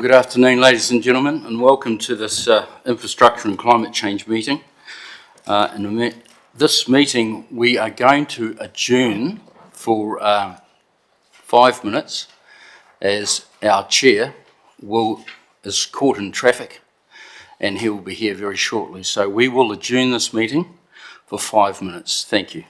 Good afternoon, ladies and gentlemen, and welcome to this Infrastructure and Climate Change meeting. This meeting we are going to adjourn for 5 minutes as our chair is caught in traffic and he will be here very shortly. So we will adjourn this meeting for 5 minutes. Thank you.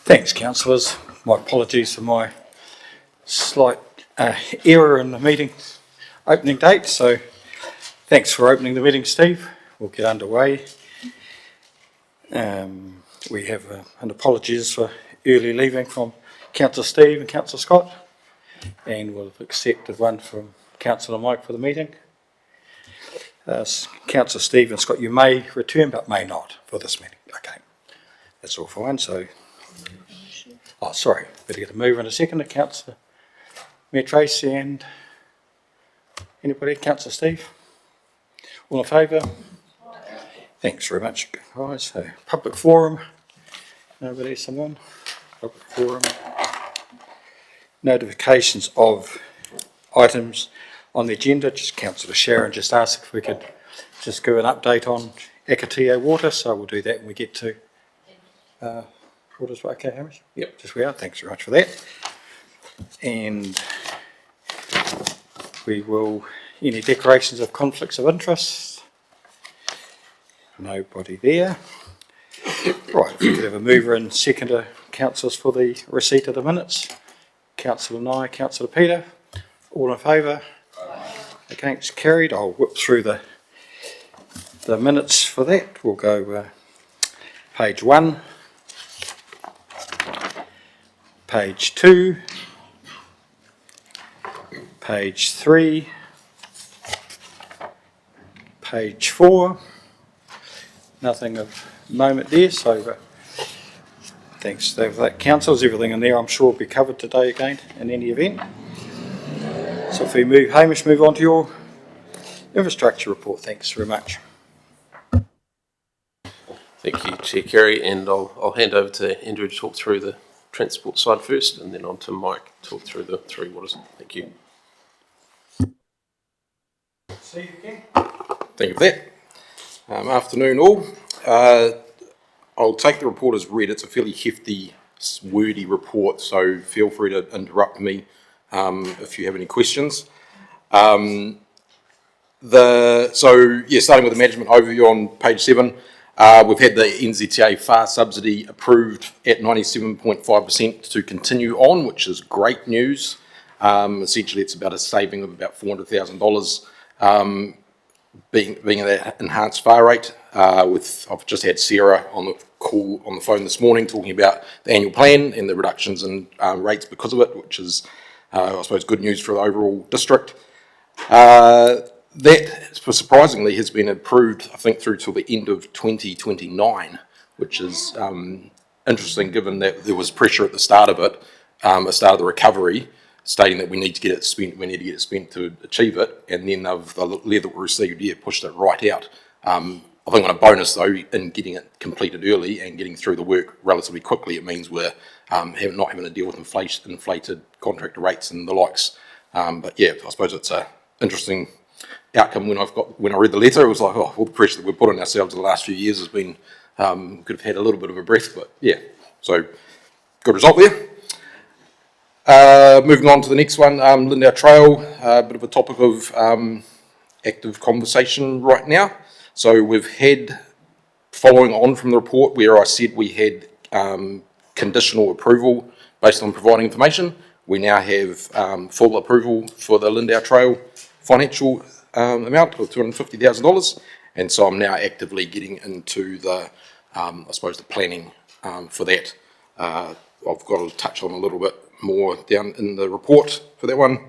Thanks, councillors. My apologies for my slight error in the meeting opening date. So thanks for opening the meeting, Steve. We'll get underway. We have an apologies for early leaving from Councillor Steve and Councillor Scott, and we'll have accepted one from Councillor Mike for the meeting. Councillor Steve and Scott, you may return but may not for this meeting. Okay, that's all fine. So, oh, sorry, better get a mover in a second. Councillor Mayor Tracy and anybody? Councillor Steve? All in favour? Thanks very much, guys. So, public forum. Nobody, someone? Public forum. Notifications of items on the agenda. Just Councillor Sharon just asked if we could just give an update on Akatia Water, so we'll do that when we get to Water's okay, Hamish? Yep, just we are. Thanks very much for that. And we will, any declarations of conflicts of interest? Nobody there. Right, if we could have a mover and seconder, councillors, for the receipt of the minutes. Councillor Nye, Councillor Peter, all in favour? Against, carried. I'll whip through the minutes for that. We'll go page 1, page 2, page 3, page 4. Nothing of moment there, so thanks for that, councillors. Everything in there I'm sure will be covered today again in any event. So if we move, Hamish, move on to your infrastructure report. Thanks very much. Thank you, Chair Kerry, and I'll hand over to Andrew to talk through the transport side first, and then on to Mike to talk through the three waters. Thank you. See you again. Thank you for that. Afternoon all. I'll take the report as read. It's a fairly hefty, wordy report, so feel free to interrupt me if you have any questions. Starting with the management overview on page 7, we've had the NZTA FAR subsidy approved at 97.5% to continue on, which is great news. Essentially, it's about a saving of about $400,000 being at that enhanced FAR rate. I've just had Sarah on the call on the phone this morning talking about the annual plan and the reductions in rates because of it, which is, I suppose, good news for the overall district. That, surprisingly, has been approved, I think, through till the end of 2029, which is interesting given that there was pressure at the start of it, the start of the recovery, stating that we need to get it spent to achieve it, and then the letter that we received, pushed it right out. I think on a bonus though, in getting it completed early and getting through the work relatively quickly, it means we're not having to deal with inflated contractor rates and the likes. But yeah, I suppose it's an interesting outcome. When I read the letter, it was like, oh, all the pressure that we've put on ourselves in the last few years has been, could have had a little bit of a breath, but yeah, so good result there. Moving on to the next one, Lindau Trail, a bit of a topic of active conversation right now. So we've had, following on from the report where I said we had conditional approval based on providing information, we now have full approval for the Lindau Trail financial amount of $250,000, and so I'm now actively getting into the, I suppose, the planning for that. I've got to touch on a little bit more down in the report for that one.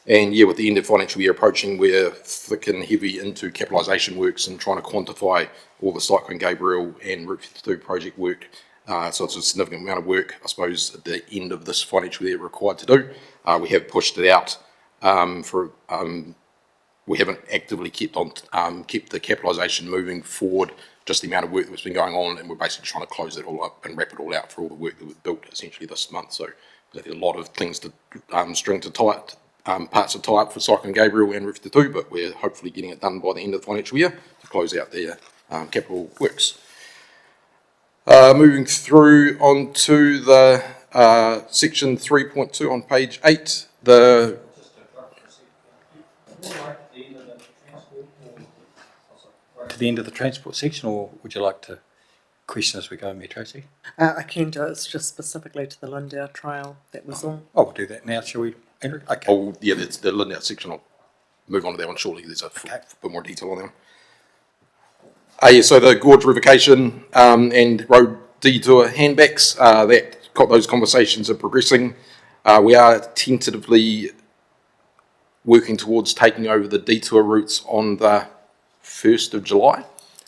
And yeah, with the end of financial year approaching, we're thick and heavy into capitalisation works and trying to quantify all the Cyclone Gabriel and Route 52 project work. So it's a significant amount of work, I suppose, at the end of this financial year required to do. We have pushed it out we haven't actively kept the capitalisation moving forward, just the amount of work that's been going on, and we're basically trying to close it all up and wrap it all out for all the work that we've built essentially this month. So there's a lot of things to string to tie it. Parts to tie up for Cyclone Gabriel and Route 52, but we're hopefully getting it done by the end of the financial year to close out their capital works. Moving through onto the section 3.2 on page 8, to the end of the transport section, or would you like to question as we go, Mayor Tracy? I can do it. It's just specifically to the Lindau Trail. That was all. Oh, we'll do that now, shall we, Andrew? Okay. Oh, yeah, that's the Lindau section. I'll move on to that one shortly. There's a bit more detail on that one. Yeah, so the gorge revocation and road detour handbacks, those conversations are progressing. We are tentatively working towards taking over the detour routes on the 1st of July.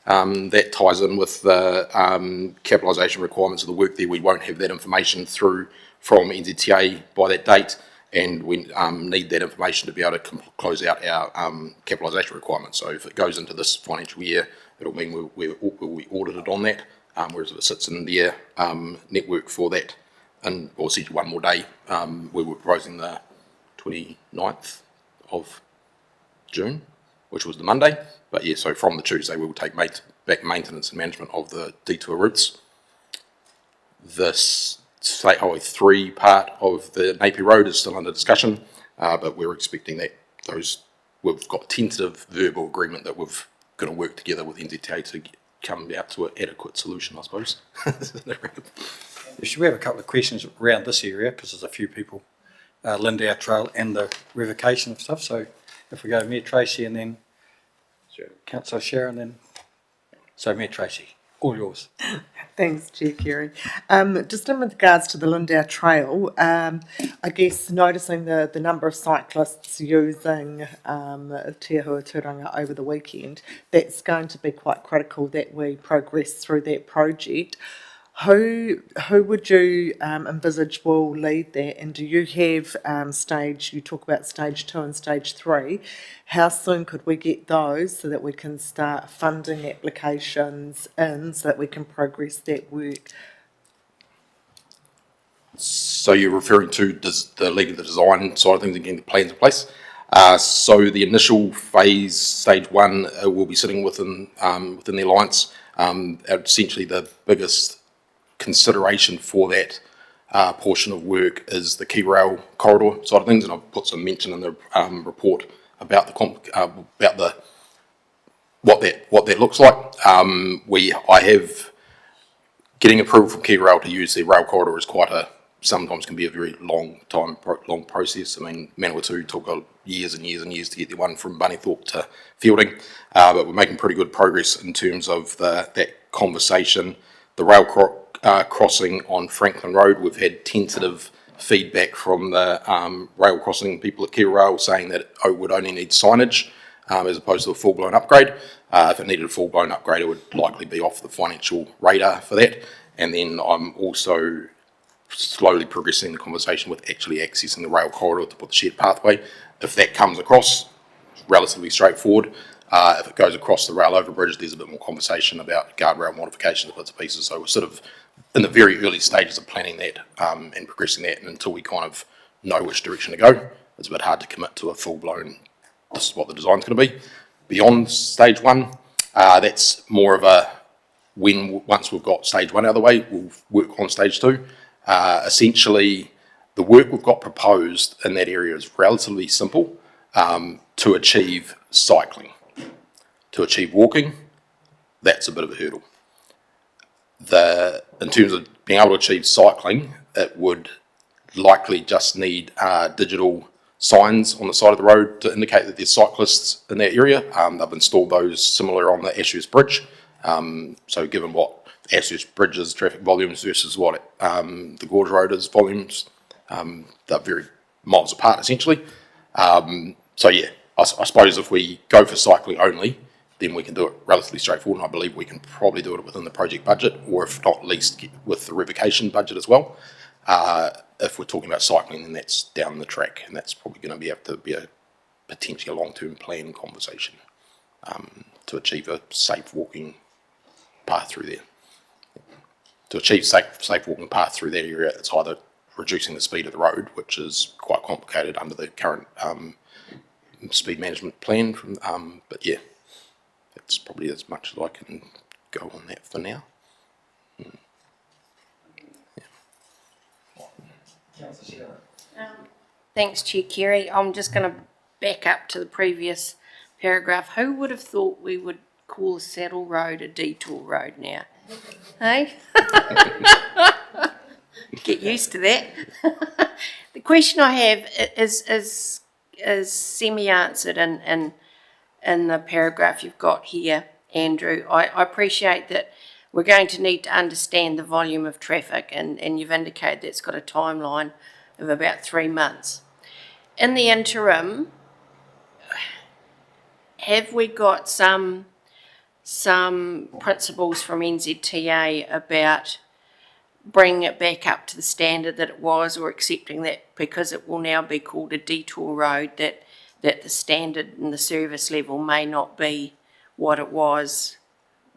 That ties in with the capitalisation requirements of the work there. We won't have that information through from NZTA by that date, and we need that information to be able to close out our capitalisation requirements. So if it goes into this financial year, it'll mean we'll be audited on that, whereas if it sits in their network for that, or essentially one more day, we were proposing the 29th of June, which was the Monday. But yeah, so from the Tuesday, we will take back maintenance and management of the detour routes. The State Highway 3 part of the Napier Road is still under discussion, but we're expecting that we've got tentative verbal agreement that we're going to work together with NZTA to come out to an adequate solution, I suppose. Should we have a couple of questions around this area, because there's a few people, Lindau Trail and the revocation of stuff. So if we go Mayor Tracy and then Councillor Sharon, then so Mayor Tracy, all yours. Thanks, Chair Kerry. Just in regards to the Lindau Trail, I guess noticing the number of cyclists using Te Ahua Turanga over the weekend, that's going to be quite critical that we progress through that project. Who would you envisage will lead that, and do you have you talk about stage 2 and stage 3, how soon could we get those so that we can start funding applications in so that we can progress that work? So you're referring to the leading the design side of things and getting the plans in place. So the initial phase, stage 1, will be sitting within the alliance. Essentially, the biggest consideration for that portion of work is the key rail corridor side of things, and I've put some mention in the report about what that looks like. I have getting approval from key rail to use the rail corridor is sometimes can be a very long process. I mean, Manawatu took years and years and years to get the one from Bunnythorpe to Fielding, but we're making pretty good progress in terms of that conversation. The rail crossing on Franklin Road, we've had tentative feedback from the rail crossing people at Key Rail saying that it would only need signage as opposed to a full-blown upgrade. If it needed a full-blown upgrade, it would likely be off the financial radar for that. And then I'm also slowly progressing the conversation with actually accessing the rail corridor to put the shared pathway. If that comes across, it's relatively straightforward. If it goes across the rail overbridge, there's a bit more conversation about guardrail modifications of bits and pieces. So we're sort of in the very early stages of planning that and progressing that, and until we kind of know which direction to go, it's a bit hard to commit to a full-blown, this is what the design's going to be. Beyond stage 1, that's more of a once we've got stage 1 out of the way, we'll work on stage 2. Essentially, the work we've got proposed in that area is relatively simple to achieve cycling. To achieve walking, that's a bit of a hurdle. In terms of being able to achieve cycling, it would likely just need digital signs on the side of the road to indicate that there's cyclists in that area. They've installed those similar on the Ashurst Bridge. So given what Ashurst Bridge's traffic volumes versus what the Gorge Road is volumes, they're very miles apart essentially. So yeah, I suppose if we go for cycling only, then we can do it relatively straightforward, and I believe we can probably do it within the project budget, or if not, at least with the revocation budget as well. If we're talking about cycling, then that's down the track, and that's probably going to have to be potentially a long-term plan conversation to achieve a safe walking path through there. To achieve safe walking path through that area, it's either reducing the speed of the road, which is quite complicated under the current speed management plan, but yeah. That's probably as much as I can go on that for now. Thanks, Chair Kerry. I'm just going to back up to the previous paragraph. Who would have thought we would call Saddle Road a detour road now? Hey? Get used to that. The question I have is semi-answered in the paragraph you've got here, Andrew. I appreciate that we're going to need to understand the volume of traffic, and you've indicated that it's got a timeline of about 3 months. In the interim, have we got some principles from NZTA about bringing it back up to the standard that it was, or accepting that because it will now be called a detour road, that the standard and the service level may not be what it was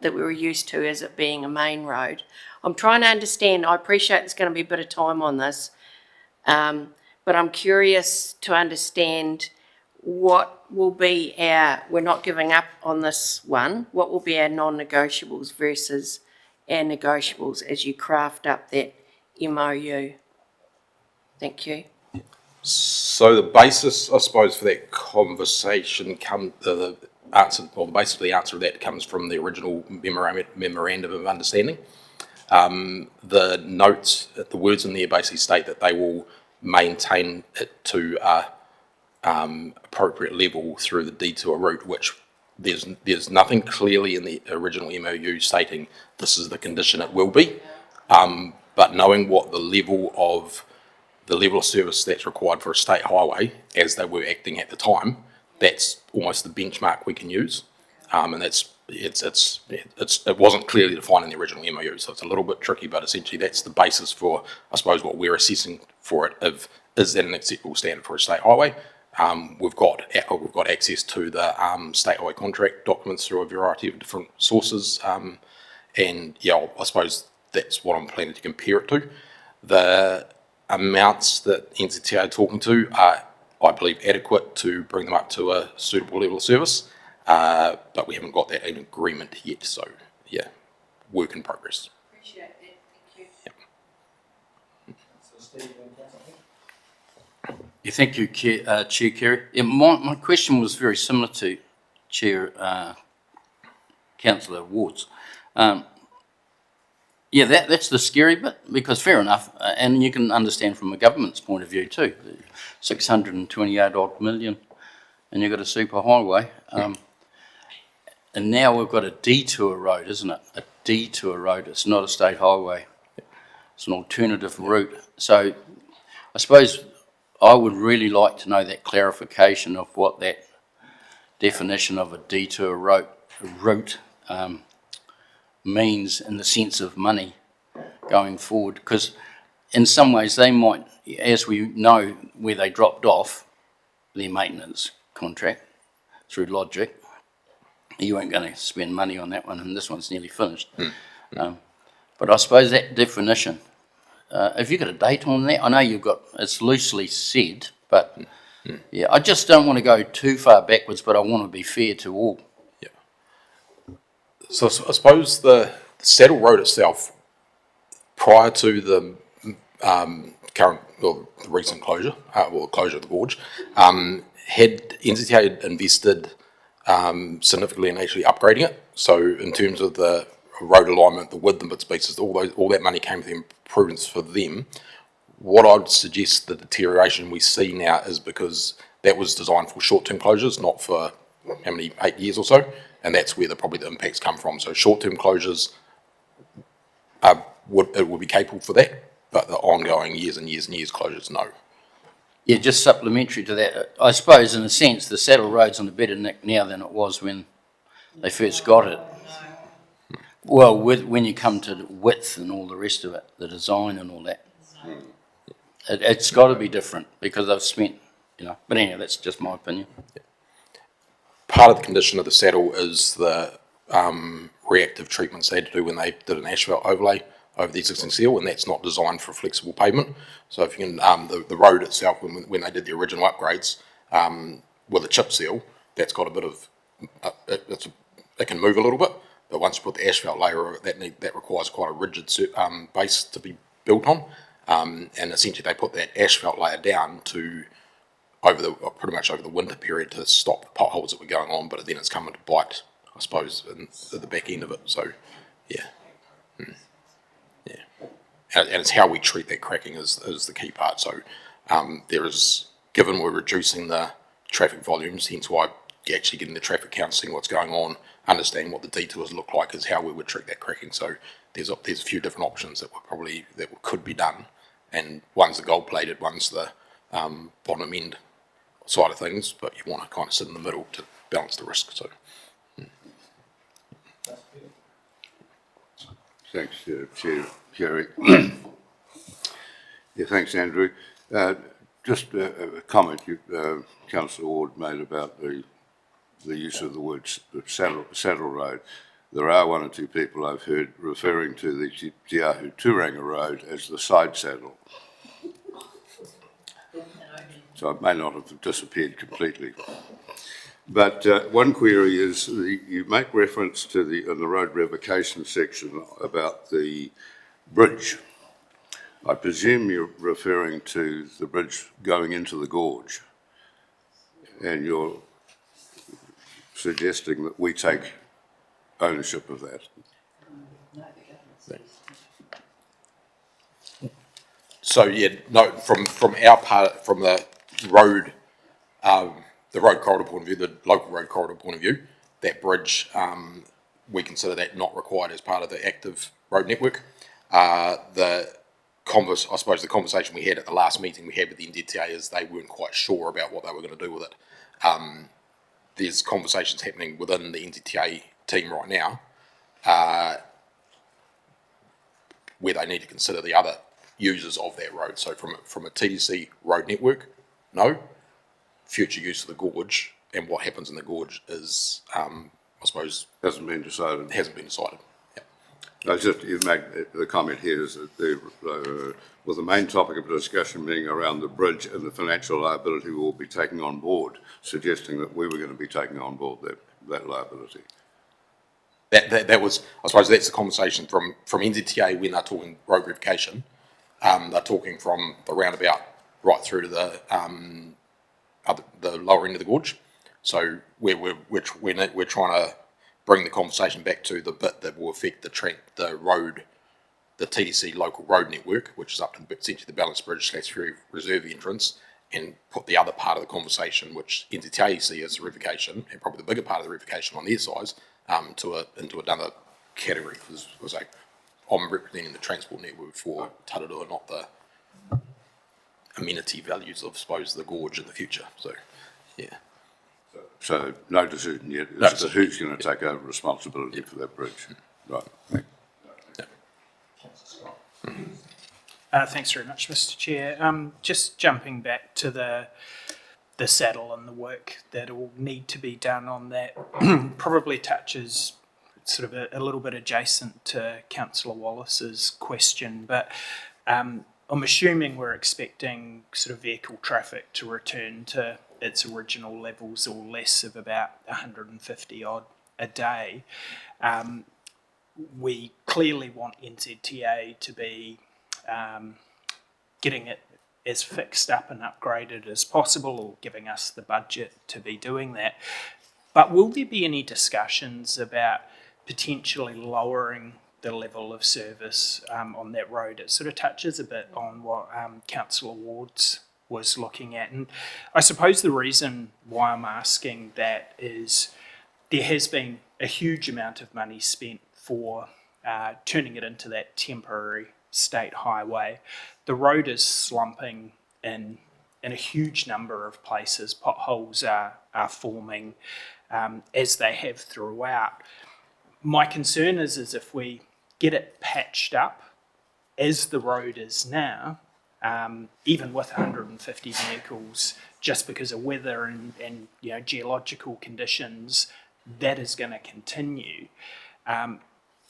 that we were used to as it being a main road? I'm trying to understand. I appreciate there's going to be a bit of time on this, but I'm curious to understand what will be we're not giving up on this one, what will be our non-negotiables versus our negotiables as you craft up that MOU. Thank you. So the basis, I suppose, for that conversation the basis of the answer to that comes from the original memorandum of understanding. The notes, the words in there basically state that they will maintain it to appropriate level through the detour route, which there's nothing clearly in the original MOU stating this is the condition it will be. But knowing what the level of service that's required for a state highway, as they were acting at the time, that's almost the benchmark we can use. And it wasn't clearly defined in the original MOU, so it's a little bit tricky, but essentially that's the basis for, I suppose, what we're assessing for it. Is that an acceptable standard for a state highway? We've got access to the state highway contract documents through a variety of different sources, and yeah, I suppose that's what I'm planning to compare it to. The amounts that NZTA are talking to are, I believe, adequate to bring them up to a suitable level of service, but we haven't got that in agreement yet, so yeah, work in progress. Appreciate that. Thank you. Yep. Yeah, thank you, Chair Kerry. Yeah, my question was very similar to Chair Councillor Ward's. Yeah, that's the scary bit, because fair enough, and you can understand from the government's point of view too, 628 odd million, and you've got a super highway, and now we've got a detour road, isn't it? A detour road, it's not a state highway, it's an alternative route. So I suppose I would really like to know that clarification of what that definition of a detour route means in the sense of money going forward, because in some ways they might, as we know where they dropped off their maintenance contract through logic, you weren't going to spend money on that one, and this one's nearly finished. But I suppose that definition, have you got a date on that? I know it's loosely said, but yeah, I just don't want to go too far backwards, but I want to be fair to all. So I suppose the saddle road itself, prior to the the recent closure, the closure of the gorge, had NZTA invested significantly in actually upgrading it. So in terms of the road alignment, the width and bits and pieces, all that money came to the improvements for them. What I'd suggest the deterioration we see now is because that was designed for short-term closures, not for 8 years or so, and that's where probably the impacts come from. So short-term closures would be capable for that, but the ongoing years and years and years closures, no. Yeah, just supplementary to that, I suppose in a sense the saddle road's on a better nick now than it was when they first got it. Well, when you come to the width and all the rest of it, the design and all that, it's got to be different because I've spent, but anyway, that's just my opinion. Part of the condition of the saddle is the reactive treatments they had to do when they did an asphalt overlay over the existing seal, and that's not designed for flexible pavement. So if you can, the road itself, when they did the original upgrades with a chip seal, that's got a bit of, it can move a little bit, but once you put the asphalt layer, that requires quite a rigid base to be built on, and essentially they put that asphalt layer down to pretty much over the winter period to stop the potholes that were going on, but then it's coming to bite, I suppose, at the back end of it. So, yeah. Yeah, and it's how we treat that cracking is the key part. So given we're reducing the traffic volumes, hence why actually getting the traffic count, seeing what's going on, understanding what the detours look like is how we would treat that cracking. So there's a few different options that could be done, and one's the gold plated, one's the bottom end side of things, but you want to kind of sit in the middle to balance the risk. So. Thanks, Chair Kerry. Yeah, thanks, Andrew. Just a comment Councillor Ward made about the use of the word saddle road. There are one or two people I've heard referring to the Te Ahu Turanga Road as the side saddle. So it may not have disappeared completely. But one query is you make reference to in the road revocation section about the bridge. I presume you're referring to the bridge going into the gorge, and you're suggesting that we take ownership of that. So yeah, no, from our part, from the road corridor point of view, the local road corridor point of view, that bridge, we consider that not required as part of the active road network. I suppose the conversation we had at the last meeting we had with the NZTA is they weren't quite sure about what they were going to do with it. There's conversations happening within the NZTA team right now where they need to consider the other users of that road. So from a TDC road network, no. Future use of the gorge and what happens in the gorge is, I suppose... Hasn't been decided. Hasn't been decided, yeah. No, just you make the comment here is that with the main topic of discussion being around the bridge and the financial liability we'll be taking on board, suggesting that we were going to be taking on board that liability. That was, I suppose that's the conversation from NZTA when they're talking road revocation. They're talking from the roundabout right through to the lower end of the gorge. So we're trying to bring the conversation back to the bit that will affect the road, the TDC local road network, which is up to essentially the Balance Bridge / reserve entrance, and put the other part of the conversation, which NZTA see as the revocation, and probably the bigger part of the revocation on their size, into another category. Because I'm representing the transport network for Tararua, not the amenity values of, I suppose, the gorge in the future. So, yeah. So no decision yet as to who's going to take over responsibility for that bridge. Right. Thanks. Thanks very much, Mr. Chair. Just jumping back to the saddle and the work that will need to be done on that probably touches sort of a little bit adjacent to Councillor Wallace's question, but I'm assuming we're expecting sort of vehicle traffic to return to its original levels or less of about 150 odd a day. We clearly want NZTA to be getting it as fixed up and upgraded as possible, or giving us the budget to be doing that. But will there be any discussions about potentially lowering the level of service on that road? It sort of touches a bit on what Councillor Ward's was looking at. And I suppose the reason why I'm asking that is there has been a huge amount of money spent for turning it into that temporary state highway. The road is slumping in a huge number of places. Potholes are forming as they have throughout. My concern is if we get it patched up as the road is now, even with 150 vehicles, just because of weather and geological conditions, that is going to continue.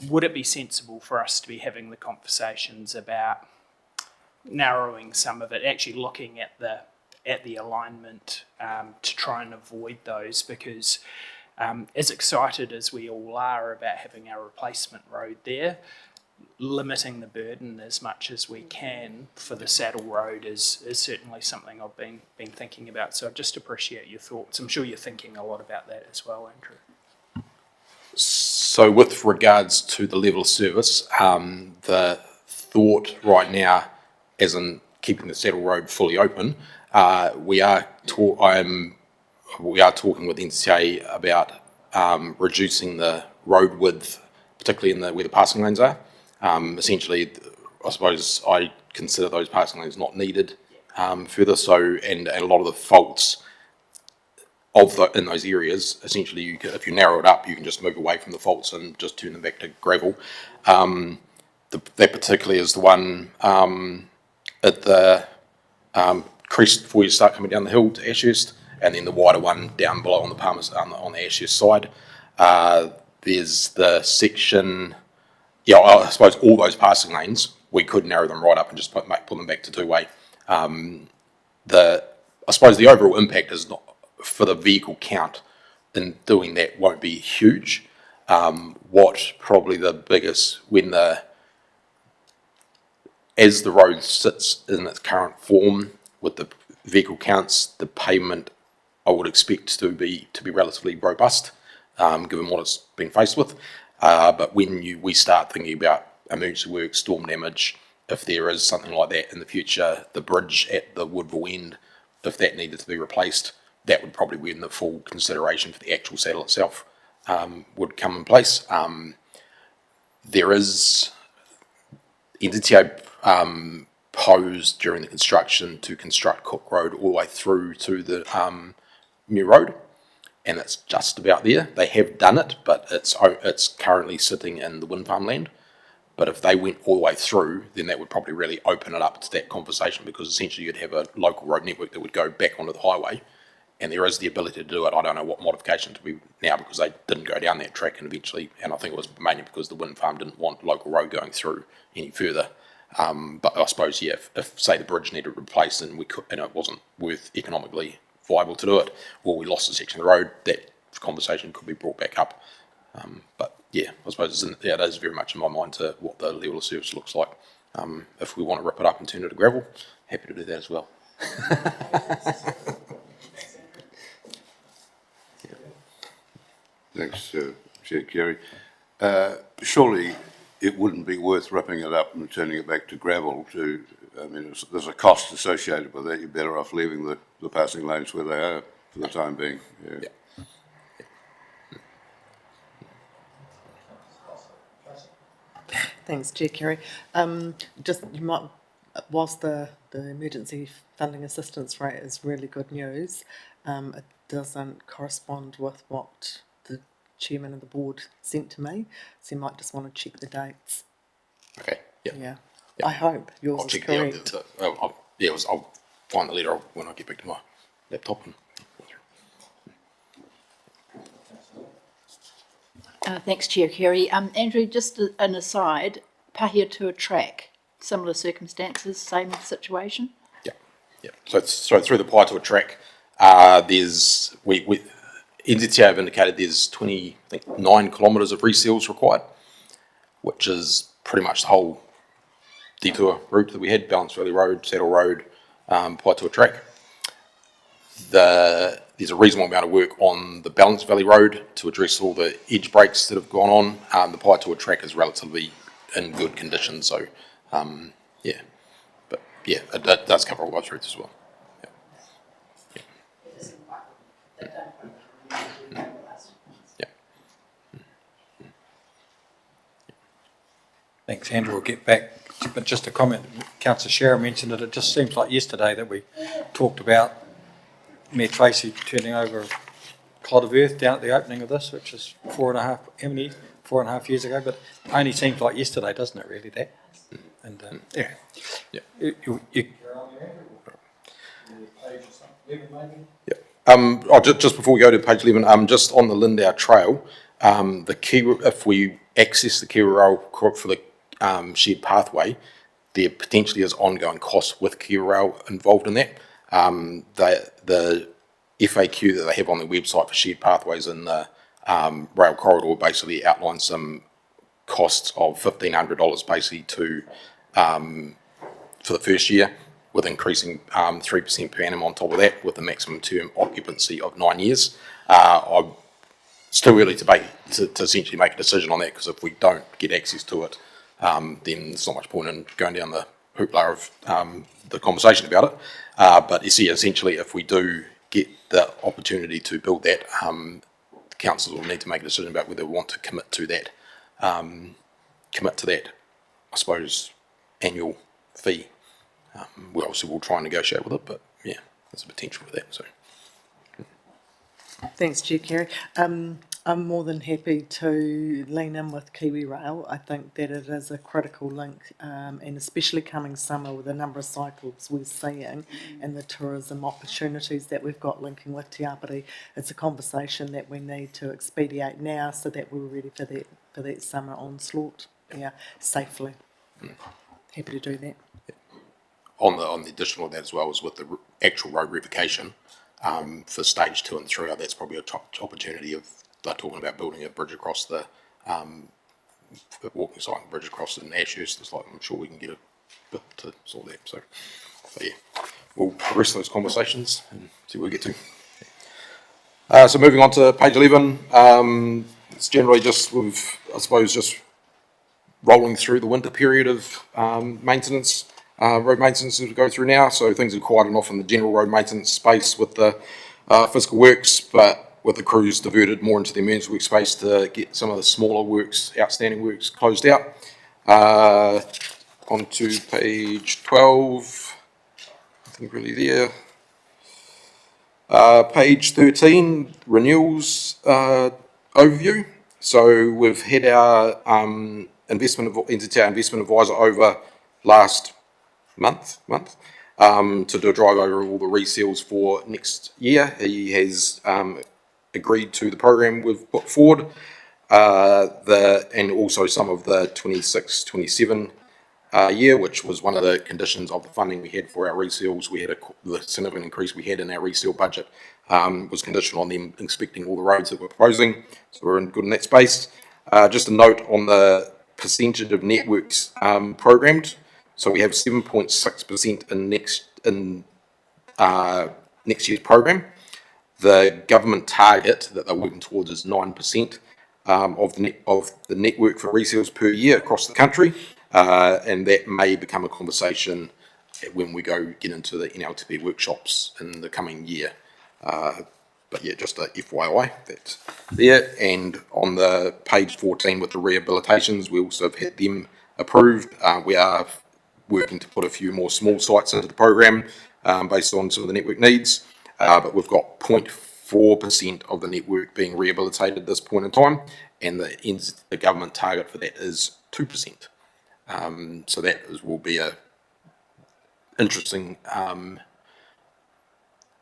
Would it be sensible for us to be having the conversations about narrowing some of it, actually looking at the alignment to try and avoid those? Because as excited as we all are about having our replacement road there, limiting the burden as much as we can for the saddle road is certainly something I've been thinking about. So I just appreciate your thoughts. I'm sure you're thinking a lot about that as well, Andrew. So with regards to the level of service, the thought right now, as in keeping the Saddle Road fully open, we are talking with NCA about reducing the road width, particularly where the passing lanes are. Essentially, I suppose I consider those passing lanes not needed further. So, and a lot of the faults in those areas, essentially, if you narrow it up, you can just move away from the faults and just turn them back to gravel. That particularly is the one at the crest before you start coming down the hill to Ashurst, and then the wider one down below on the Palmers on the Ashurst side. There's the section. Yeah, I suppose all those passing lanes we could narrow them right up and just put them back to two-way. I suppose the overall impact is not for the vehicle count in doing that won't be huge. What probably the biggest as the road sits in its current form with the vehicle counts, the pavement I would expect to be relatively robust, given what it's been faced with. But when we start thinking about emergency work, storm damage, if there is something like that in the future, the bridge at the Woodville end, if that needed to be replaced, that would probably be in the full consideration for the actual saddle itself, would come in place. There is NZTA posed during the construction to construct Cook Road all the way through to the new road, and it's just about there. They have done it, but it's currently sitting in the wind farm land. But if they went all the way through, then that would probably really open it up to that conversation, because essentially you'd have a local road network that would go back onto the highway, and there is the ability to do it. I don't know what modification to be now, because they didn't go down that track, and eventually, and I think it was mainly because the wind farm didn't want local road going through any further. But I suppose, yeah, if say the bridge needed replaced and it wasn't economically viable to do it, or we lost a section of the road, that conversation could be brought back up. But yeah, I suppose it is very much in my mind to what the level of service looks like. If we want to rip it up and turn it to gravel, happy to do that as well. Thanks, Chair Carey. Surely it wouldn't be worth ripping it up and turning it back to gravel there's a cost associated with that. You're better off leaving the passing lanes where they are for the time being. Yeah. Thanks, Chair Carey. Whilst the emergency funding assistance rate is really good news, it doesn't correspond with what the chairman of the board sent to me, so you might just want to check the dates. Okay. Yeah. Yeah. I hope yours is correct. I'll find the letter when I get back to my laptop. Thanks, Chair Carey. Andrew, just an aside, Pahia to a track, similar circumstances, same situation? Yeah. So through the Paitua track, there's NZTA have indicated there's 29 kilometres of reseals required, which is pretty much the whole detour route that we had: Balance Valley Road, Saddle Road, Paitua track. There's a reasonable amount of work on the Balance Valley Road to address all the edge breaks that have gone on. The Paitua track is relatively in good condition, so yeah. But yeah, it does cover all those routes as well. Thanks, Andrew. We'll get back. But just a comment, Councillor Shearer mentioned it. It just seems like yesterday that we talked about Mayor Tracy turning over a clod of earth down at the opening of this, which is 4.5 years ago. But it only seems like yesterday, doesn't it, really, that? And yeah. Just before we go to page 11, just on the Lindau Trail, if we access the Kiwi Rail for the shared pathway, there potentially is ongoing costs with Kiwi Rail involved in that. The FAQ that they have on their website for shared pathways in the rail corridor basically outlines some costs of $1,500 basically for the first year, with increasing 3% per annum on top of that, with a maximum term occupancy of 9 years. it's too early to essentially make a decision on that, because if we don't get access to it, then there's not much point in going down the hoopla of the conversation about it. But you see, essentially, if we do get the opportunity to build that, councils will need to make a decision about whether we want to commit to that, I suppose, annual fee. We obviously will try and negotiate with it, but yeah, there's a potential for that. So. Thanks, Chair Carey. I'm more than happy to lean in with Kiwi Rail. I think that it is a critical link, and especially coming summer with the number of cycles we're seeing and the tourism opportunities that we've got linking with Te Apere, it's a conversation that we need to expedite now so that we're ready for that summer onslaught, safely. Happy to do that. On the additional of that as well, is with the actual road revocation for stage 2 and 3, that's probably a top opportunity of they're talking about building a bridge across the walking cycle bridge across in Ashurst. It's like, I'm sure we can get a bit to sort that. So yeah, we'll progress those conversations and see where we get to. So moving on to page 11, it's generally just just rolling through the winter period of maintenance. Road maintenance as we go through now, so things are quiet enough in the general road maintenance space with the physical works, but with the crews diverted more into the emergency work space to get some of the smaller works, outstanding works, closed out. On to page 12, nothing really there. Page 13, renewals overview. So we've had our investment advisor over last month to do a drive over all the reseals for next year. He has agreed to the program we've put forward, and also some of the 26-27 year, which was one of the conditions of the funding we had for our reseals. We had the significant increase we had in our resale budget was conditional on them inspecting all the roads that we're proposing, so we're good in that space. Just a note on the percentage of networks programmed. So we have 7.6% in next year's program. The government target that they're working towards is 9% of the network for resales per year across the country, and that may become a conversation when we get into the NLTP workshops in the coming year. But yeah, just a FYI, that's there. And on the page 14 with the rehabilitations, we also have had them approved. We are working to put a few more small sites into the program based on some of the network needs, but we've got 0.4% of the network being rehabilitated at this point in time, and the government target for that is 2%. So that will be a interesting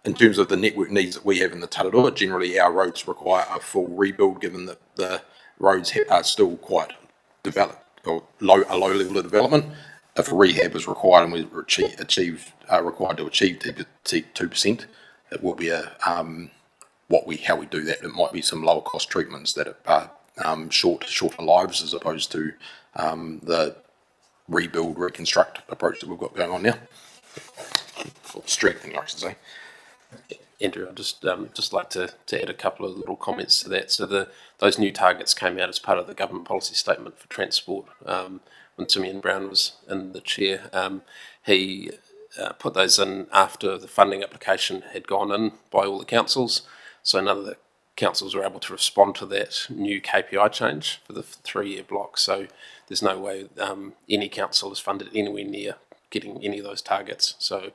in terms of the network needs that we have in the Tararua. Generally our roads require a full rebuild, given that the roads are still quite developed, or a low level of development. If a rehab is required and we're required to achieve 2%, it will be how we do that. It might be some lower cost treatments that are shorter lives, as opposed to the rebuild, reconstruct approach that we've got going on now. Or strengthening, I should say. Andrew, I'd just like to add a couple of little comments to that. So those new targets came out as part of the government policy statement for transport. When Simeon Brown was in the chair, he put those in after the funding application had gone in by all the councils. So none of the councils were able to respond to that new KPI change for the 3-year block. So there's no way any council is funded anywhere near getting any of those targets. So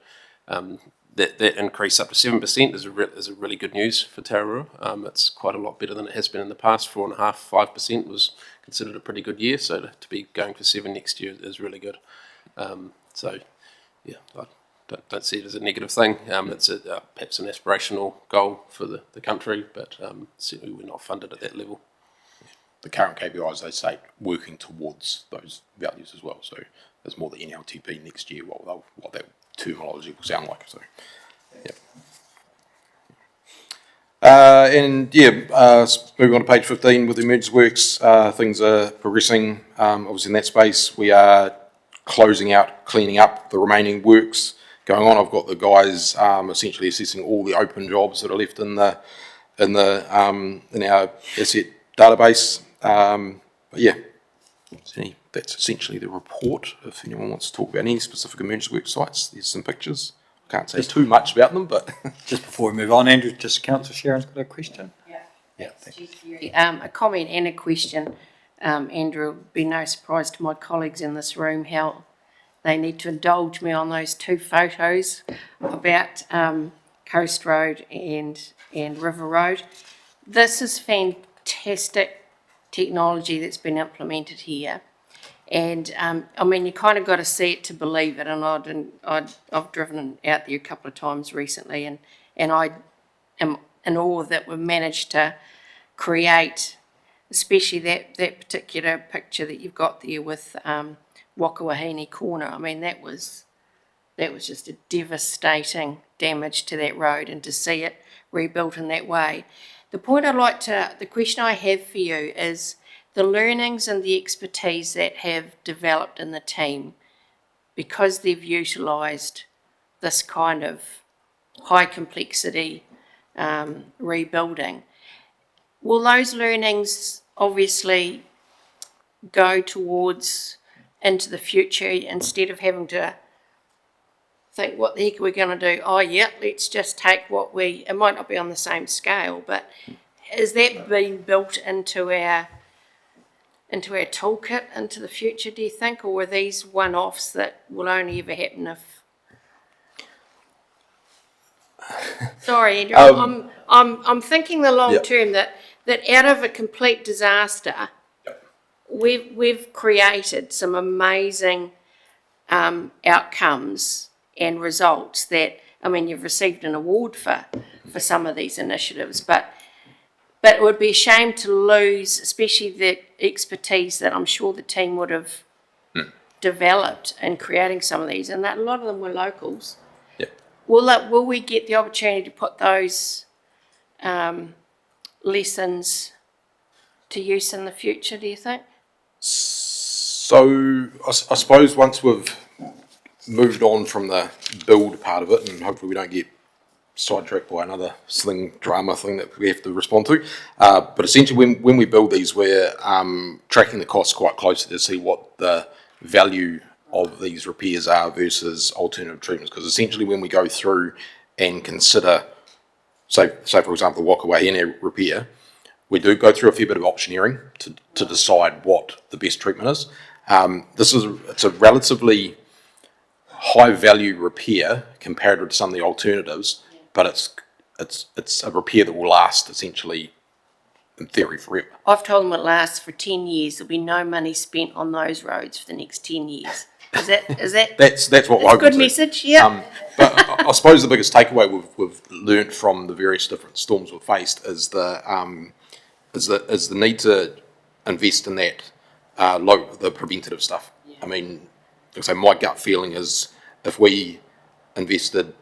that increase up to 7% is a really good news for Tararua. It's quite a lot better than it has been in the past. 4.5%, 5% was considered a pretty good year. So to be going for 7 next year is really good. So yeah, I don't see it as a negative thing. It's perhaps an aspirational goal for the country, but certainly we're not funded at that level. The current KPIs, they say, working towards those values as well. So there's more the NLTP next year, what that terminology will sound like. So, yeah. Moving on to page 15 with the emergency works, things are progressing. Obviously in that space, we are closing out, cleaning up the remaining works going on. I've got the guys essentially assessing all the open jobs that are left in in our asset database. But yeah, that's essentially the report. If anyone wants to talk about any specific emergency work sites, there's some pictures. I can't say too much about them, but Just before we move on, Andrew, just Councillor Sharon's got a question. Yeah, thanks. A comment and a question. Andrew, it'll be no surprise to my colleagues in this room how they need to indulge me on those two photos about Coast Road and River Road. This is fantastic technology that's been implemented here. And, I mean, you kind of got to see it to believe it, and I've driven out there a couple of times recently, and I am in awe that we've managed to create, especially that particular picture that you've got there with Wakawahine Corner. I mean, that was just a devastating damage to that road, and to see it rebuilt in that way. The question I have for you is the learnings and the expertise that have developed in the team, because they've utilised this kind of high complexity rebuilding. Will those learnings obviously go towards into the future, instead of having to think, what the heck are we going to do? Oh yeah, let's just take it might not be on the same scale, but is that being built into our toolkit into the future, do you think, or are these one-offs that will only ever happen if? Sorry, Andrew, I'm thinking the long term, that out of a complete disaster, we've created some amazing outcomes and results that, I mean, you've received an award for some of these initiatives, but it would be a shame to lose, especially the expertise that I'm sure the team would have developed in creating some of these, and that a lot of them were locals. Yep. Will we get the opportunity to put those lessons to use in the future, do you think? so I suppose once we've moved on from the build part of it, and hopefully we don't get sidetracked by another sling drama thing that we have to respond to. But essentially when we build these, we're tracking the costs quite closely to see what the value of these repairs are versus alternative treatments. Because essentially when we go through and consider, say for example, the Wakawahine repair, we do go through a fair bit of optioneering to decide what the best treatment is. It's a relatively high value repair compared to some of the alternatives, but it's a repair that will last essentially, in theory, forever. I've told them it lasts for 10 years. There'll be no money spent on those roads for the next 10 years. Is that That's what we're a hoping good to. message? Yeah. But I suppose the biggest takeaway we've learnt from the various different storms we've faced is the need to invest in that the preventative stuff. Yeah. I mean, like I say, my gut feeling is if we invested,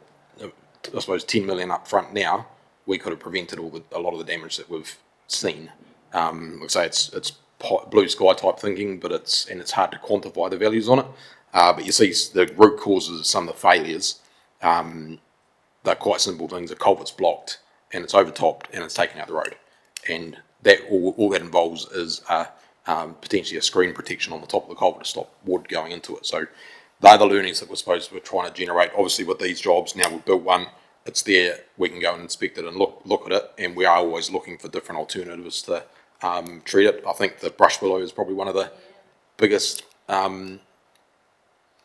I suppose, 10 million up front now, we could have prevented a lot of the damage that we've seen. Like I say, it's blue sky type thinking, but it's hard to quantify the values on it. But you see the root causes of some of the failures. They're quite simple things. The culvert's blocked and it's overtopped and it's taken out the road, and that all that involves is potentially a screen protection on the top of the culvert to stop wood going into it. So they're the learnings that we're trying to generate. Obviously, with these jobs now, we've built one. It's there. We can go and inspect it and look at it, and we are always looking for different alternatives to treat it. I think the brush willow is probably one of the biggest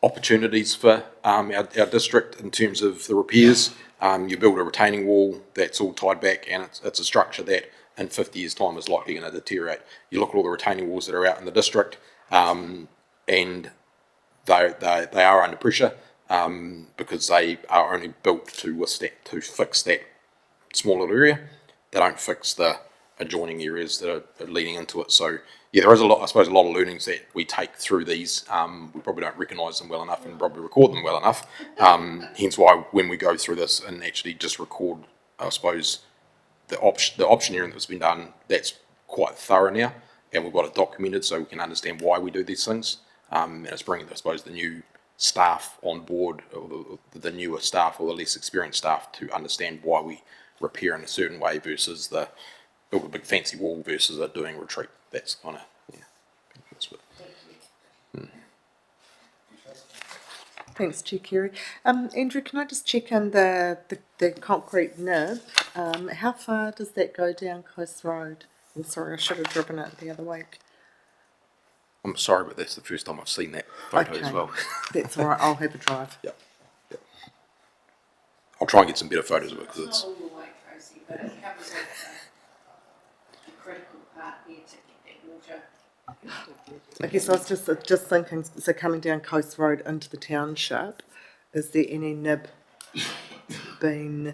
opportunities for our district in terms of the repairs. You build a retaining wall that's all tied back, and it's a structure that in 50 years' time is likely going to deteriorate. You look at all the retaining walls that are out in the district, and they are under pressure because they are only built to fix that small little area. They don't fix the adjoining areas that are leading into it. So yeah, there is a lot of learnings that we take through these. We probably don't recognise them well enough and probably record them well enough. Hence why when we go through this and actually just record, I suppose, the optioneering that's been done, that's quite thorough now, and we've got it documented so we can understand why we do these things. And it's bringing, I suppose, the new staff on board, or the newer staff or the less experienced staff, to understand why we repair in a certain way versus the build a big fancy wall versus a doing retreat. That's kind of, yeah. That's what, Thanks, Chair Carey. Andrew, can I just check on the concrete nib? How far does that go down Coast Road? I'm sorry, I should have driven it the other week. I'm sorry, but that's the first time I've seen that photo as well. That's all right, I'll have a drive. Yep. I'll try and get some better photos of it because it's. Not all the way, Tracy, but it covers off the critical part there to get that water. I guess I was just thinking, so coming down Coast Road into the township, is there any nib being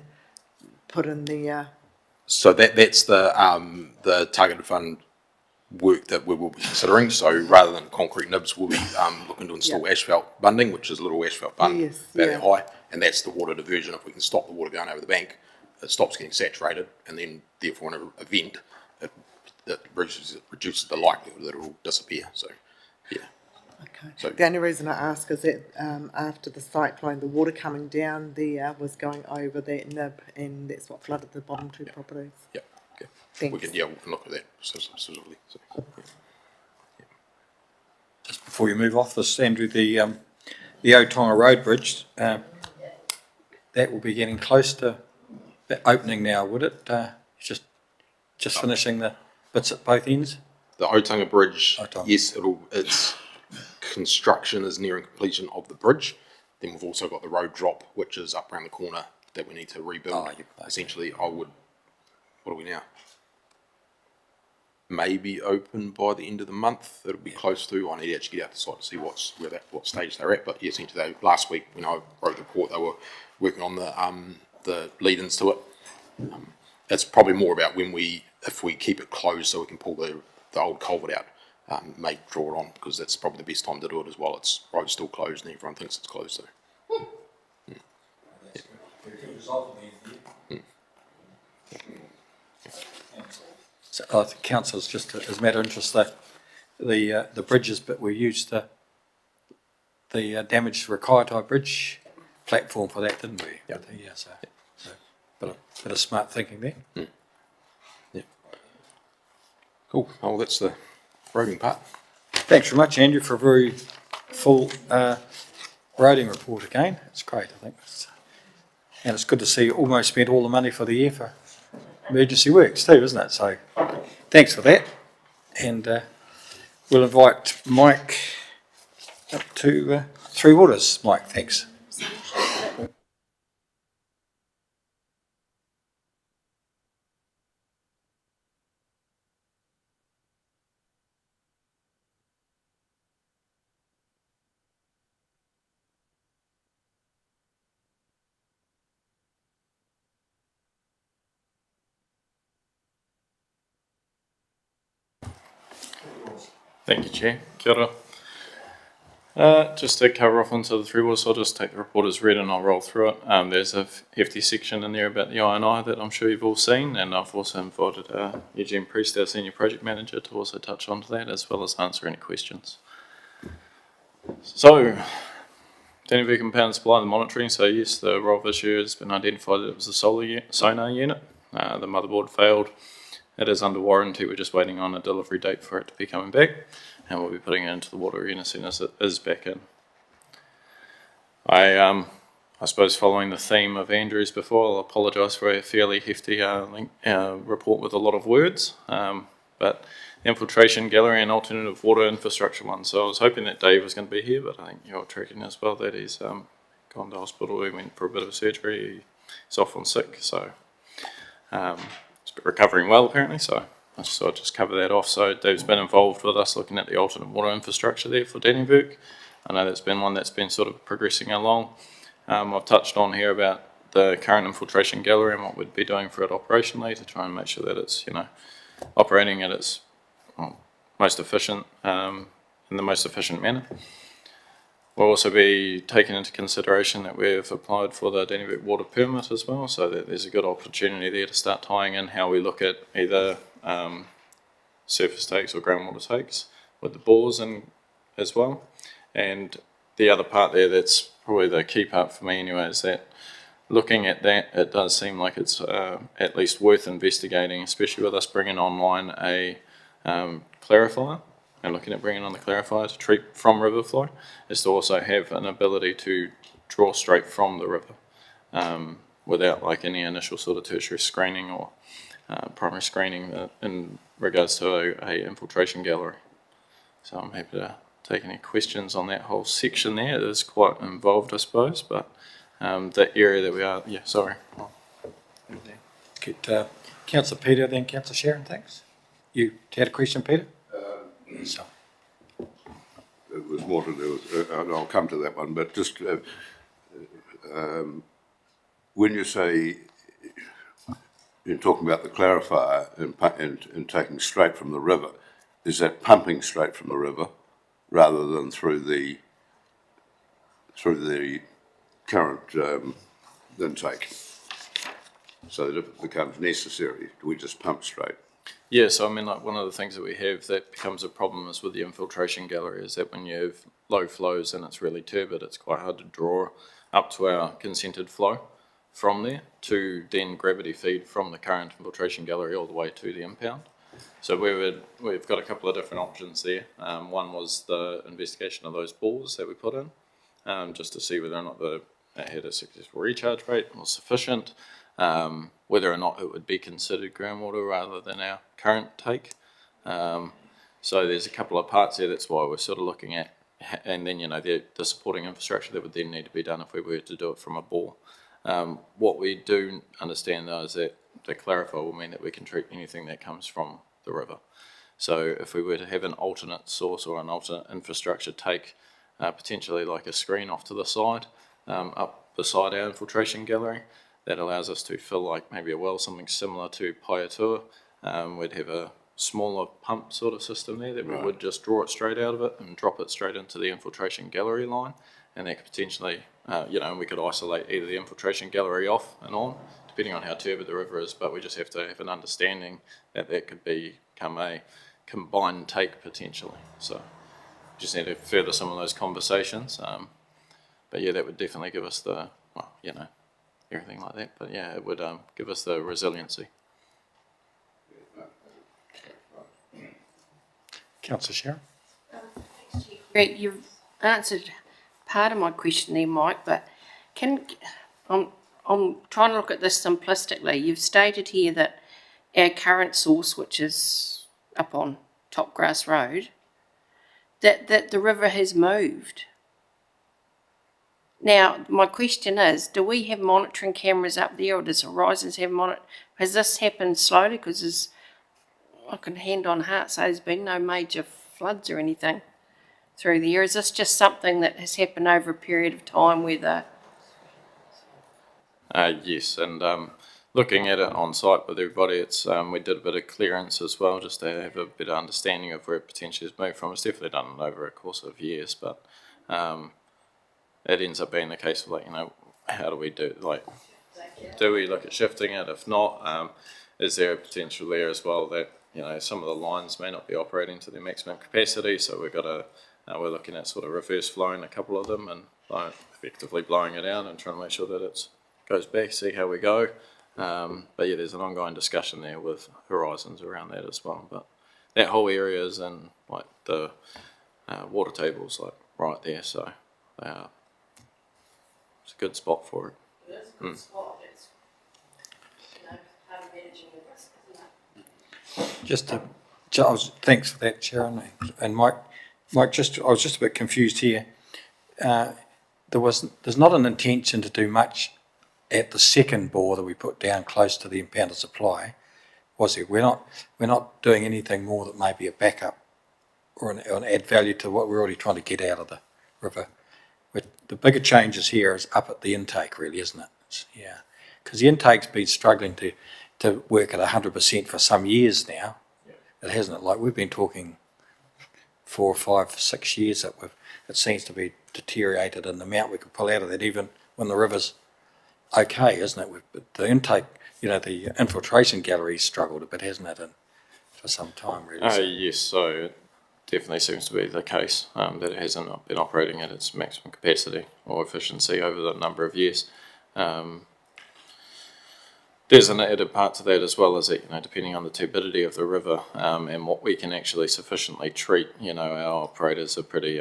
put in there? So that's the targeted fund work that we will be considering. So rather than concrete nibs, we'll be looking to install asphalt bunding, which is a little asphalt bund Yes, that high, and that's the water diversion. If we can stop the water going over the bank, it stops getting saturated, and then therefore in an event, it reduces the likelihood that it will disappear. So, yeah. Okay. So- The only reason I ask is that after the cyclone, the water coming down there was going over that nib, and that's what flooded the bottom two properties. Yeah. Okay. Thanks. We can look at that specifically. So, yeah. Just before you move off this, Andrew, the Otonga Road Bridge, that will be getting close to the opening now, would it? Just finishing the bits at both ends? The Otonga Bridge, Otonga. yes, its construction is nearing completion of the bridge. Then we've also got the road drop, which is up around the corner that we need to rebuild. Oh, yeah, okay. Essentially, what are we now? Maybe open by the end of the month. It'll be close to. I need to actually get out to site to see what stage they're at. But yeah, essentially, last week when I wrote the report, they were working on the lead-ins to it. It's probably more about if we keep it closed so we can pull the old culvert out, may draw it on, because that's probably the best time to do it as well. It's road's still closed and everyone thinks it's closed. So. So I think councillors, just as a matter of interest, the bridges, but we used the damaged Rakaitai Bridge platform for that, didn't we? Yep. Yeah, so bit of smart thinking there. Yeah. Cool. Oh, well, that's the roading part. Thanks very much, Andrew, for a very full roading report again. It's great, I think. And it's good to see you almost spent all the money for the year for emergency works too, isn't it? So thanks for that. And we'll invite Mike up to Three Waters. Mike, thanks. Thank you, Chair. Kia ora. Just to cover off onto the Three Waters, I'll just take the report as read and I'll roll through it. There's a hefty section in there about the I&I that I'm sure you've all seen, and I've also invited Eugene Priest, our Senior Project Manager, to also touch on to that, as well as answer any questions. So, Danny Compound Supply, the monitoring. So yes, the roll of issue has been identified that it was a sonar unit. The motherboard failed. It is under warranty. We're just waiting on a delivery date for it to be coming back, and we'll be putting it into the water again as soon as it is back in. I suppose following the theme of Andrew's before, I'll apologise for a fairly hefty report with a lot of words, but the infiltration gallery and alternative water infrastructure one. So I was hoping that Dave was going to be here, but I think you're tracking as well that he's gone to hospital. He went for a bit of surgery. He's off on sick, so he's recovering well apparently. So I just thought I'd just cover that off. So Dave's been involved with us looking at the alternate water infrastructure there for Dannevirke. I know that's been one that's been sort of progressing along. I've touched on here about the current infiltration gallery and what we'd be doing for it operationally to try and make sure that it's, operating at its most efficient, in the most efficient manner. We'll also be taking into consideration that we've applied for the Dannevirke water permit as well, so that there's a good opportunity there to start tying in how we look at either surface takes or groundwater takes with the bores and as well. And the other part there that's probably the key part for me anyway is that looking at that, it does seem like it's at least worth investigating, especially with us bringing online a clarifier and looking at bringing on the clarifier to treat from river flow, is to also have an ability to draw straight from the river without like any initial sort of tertiary screening or primary screening in regards to a infiltration gallery. So I'm happy to take any questions on that whole section there. It is quite involved, I suppose, but the area that we are, yeah, sorry. Get Councillor Peter, then Councillor Sharon, thanks. You had a question, Peter? So. It was more to do with, and I'll come to that one, but just when you say, you're talking about the clarifier and taking straight from the river, is that pumping straight from the river rather than through the current intake? So that if it becomes necessary, do we just pump straight? Yeah, so I mean, like one of the things that we have that becomes a problem is with the infiltration gallery is that when you have low flows and it's really turbid, it's quite hard to draw up to our consented flow from there to then gravity feed from the current infiltration gallery all the way to the impound. So we've got a couple of different options there. One was the investigation of those bores that we put in, just to see whether or not it had a successful recharge rate was sufficient. Whether or not it would be considered groundwater rather than our current take. So there's a couple of parts there, that's why we're sort of looking at, and then, you know, the supporting infrastructure that would then need to be done if we were to do it from a bore. What we do understand though is that the clarifier will mean that we can treat anything that comes from the river. So if we were to have an alternate source or an alternate infrastructure take, potentially like a screen off to the side, up beside our infiltration gallery, that allows us to fill like maybe a well, something similar to Paiatua. We'd have a smaller pump sort of system there that we would just draw it straight out of it and drop it straight into the infiltration gallery line, and that could potentially, you know, we could isolate either the infiltration gallery off and on, depending on how turbid the river is, but we just have to have an understanding that that could become a combined take potentially. So just need to further some of those conversations. But yeah, that would definitely give us the, well, you know, everything like that, but yeah, it would give us the resiliency. Councillor Sharon? Great, you've answered part of my question there, Mike, but I'm trying to look at this simplistically. You've stated here that our current source, which is up on Topgrass Road, that the river has moved. Now, my question is, do we have monitoring cameras up there, or does Horizons have has this happened slowly? Because I can hand on heart say there's been no major floods or anything through the year. Is this just something that has happened over a period of time where the... Yes, and looking at it on site with everybody, it's we did a bit of clearance as well, just to have a better understanding of where it potentially has moved from. It's definitely done over a course of years, but it ends up being the case of, like, you know, how do we do, like, do we look at shifting it? If not, is there a potential there as well that, you know, some of the lines may not be operating to their maximum capacity, so we've got to, we're looking at sort of reverse flowing a couple of them and effectively blowing it out and trying to make sure that it goes back, see how we go. But yeah, there's an ongoing discussion there with Horizons around that as well. But that whole area is in, like, the water tables, like, right there, so it's a good spot for it. It is a good spot. It's, you know, part of managing the risk, isn't it? Thanks for that, Sharon and Mike. Mike, I was just a bit confused here. There's not an intention to do much at the second bore that we put down close to the impounded supply, was there? We're not doing anything more that may be a backup or an add value to what we're already trying to get out of the river. The bigger changes here is up at the intake, really, isn't it? Yeah, because the intake's been struggling to work at 100% for some years now. It hasn't. Like, we've been talking 4 or 5, 6 years that it seems to be deteriorated in the amount we can pull out of that, even when the river's okay, isn't it? But the intake, you know, the infiltration gallery struggled a bit, hasn't it, for some time, really? Yes, so definitely seems to be the case, that it hasn't been operating at its maximum capacity or efficiency over the number of years. There's an added part to that as well, is that, depending on the turbidity of the river and what we can actually sufficiently treat, our operators are pretty,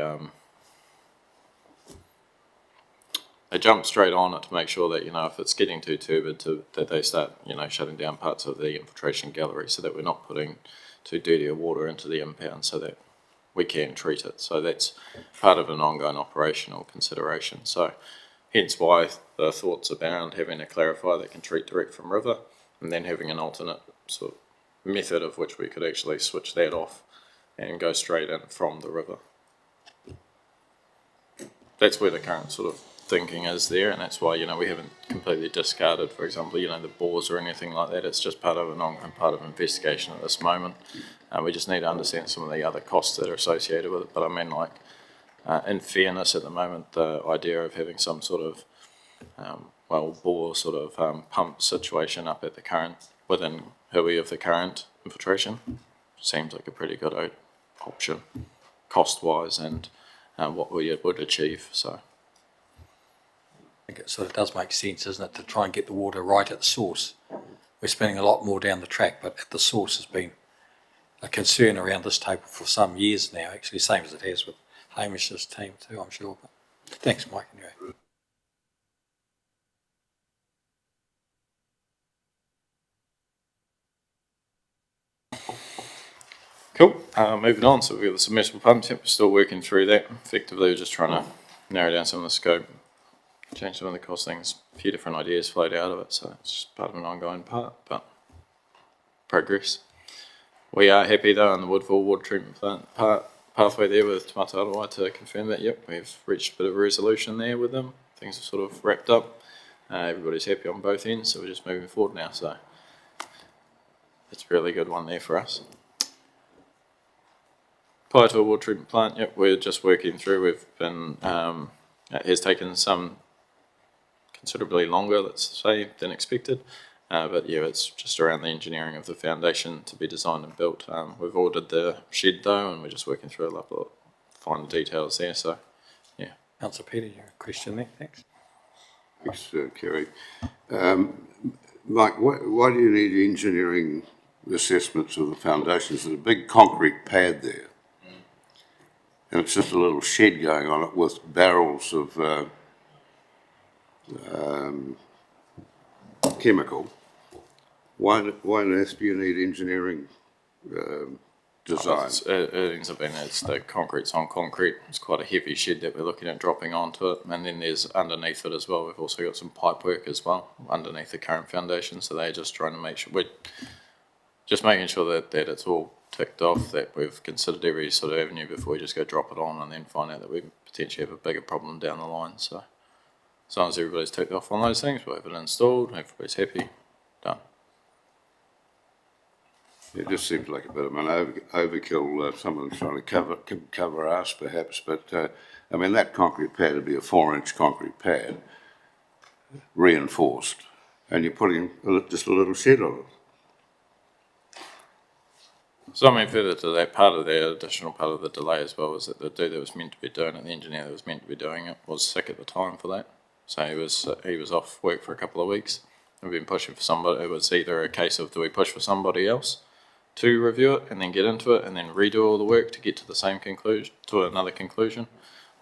they jump straight on it to make sure that, if it's getting too turbid, that they start, shutting down parts of the infiltration gallery so that we're not putting too dirty a water into the impound so that we can treat it. So that's part of an ongoing operational consideration. So hence why the thoughts around having a clarifier that can treat direct from river, and then having an alternate sort of method of which we could actually switch that off and go straight in from the river. That's where the current sort of thinking is there, and that's why, we haven't completely discarded, for example, the bores or anything like that. It's just part of an ongoing part of investigation at this moment. We just need to understand some of the other costs that are associated with it. But I mean, like, in fairness, at the moment, the idea of having some sort of bore sort of pump situation up at the current, within Hui of the current infiltration, seems like a pretty good option, cost-wise, and what we would achieve. So I think it sort of does make sense, doesn't it, to try and get the water right at the source. We're spending a lot more down the track, but at the source has been a concern around this table for some years now, actually, same as it has with Hamish's team too, I'm sure. But thanks, Mike, anyway. cool. Moving on, so we've got the submersible pumps. Yep, we're still working through that. Effectively, we're just trying to narrow down some of the scope, change some of the costings. A few different ideas flowed out of it, so it's just part of an ongoing part, but progress. We are happy though on the Woodville water treatment plant pathway there with Te Matarawai to confirm that, yep, we've reached a bit of a resolution there with them. Things are sort of wrapped up. Everybody's happy on both ends, so we're just moving forward now, so it's a really good one there for us. Paitoa water treatment plant, yep, we're just working through. We've been, it has taken some considerably longer, let's say, than expected. But yeah, it's just around the engineering of the foundation to be designed and built. We've ordered the shed though, and we're just working through a lot of finer details there. So, yeah. Councillor Peter, you have a question there? Thanks. Thanks, Kerry. Mike, why do you need engineering assessments of the foundations? There's a big concrete pad there, and it's just a little shed going on it with barrels of chemical. Why on earth do you need engineering design? It ends up being it's the concrete's on concrete. It's quite a heavy shed that we're looking at dropping onto it, and then there's underneath it as well. We've also got some pipe work as well underneath the current foundation. So they're just trying to make sure we're just making sure that it's all ticked off, that we've considered every sort of avenue before we just go drop it on and then find out that we potentially have a bigger problem down the line. So as long as everybody's ticked off on those things, we'll have it installed, everybody's happy, done. It just seems like a bit of an overkill. Someone's trying to cover us, perhaps. But I mean, that concrete pad would be a 4-inch concrete pad, reinforced, and you're putting just a little shed on it. So I mean, further to that, part of the additional part of the delay as well was that the dude that was meant to be doing it, the engineer that was meant to be doing it, was sick at the time for that. So he was off work for a couple of weeks. We've been pushing for somebody. It was either a case of do we push for somebody else to review it and then get into it and then redo all the work to get to the same conclusion, to another conclusion,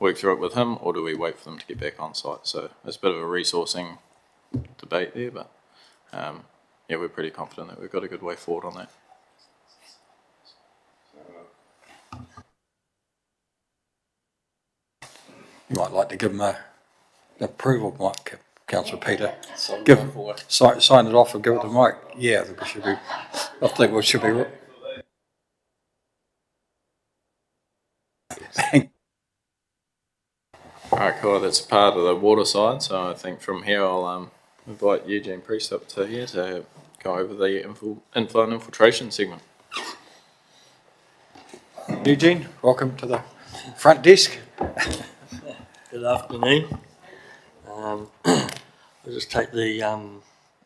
work through it with him, or do we wait for them to get back on site? So there's a bit of a resourcing debate there, but yeah, we're pretty confident that we've got a good way forward on that. You might like to give them an approval, Mike, Councillor Peter. Sign it off and give it to Mike. Yeah, I think we should be. I think we should be. Alright, cool. That's part of the water side. So I think from here I'll invite Eugene Priest up to here to go over the inflow and infiltration segment. Eugene, welcome to the front desk. Good afternoon. I'll just take the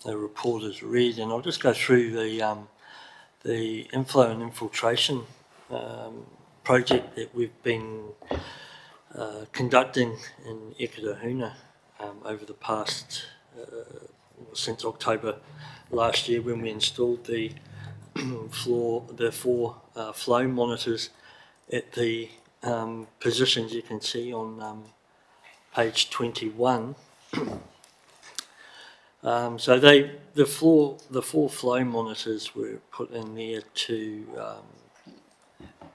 report as read, and I'll just go through the inflow and infiltration project that we've been conducting in Eketahuna over the past, since October last year, when we installed the four flow monitors at the positions you can see on page 21. So the four flow monitors were put in there to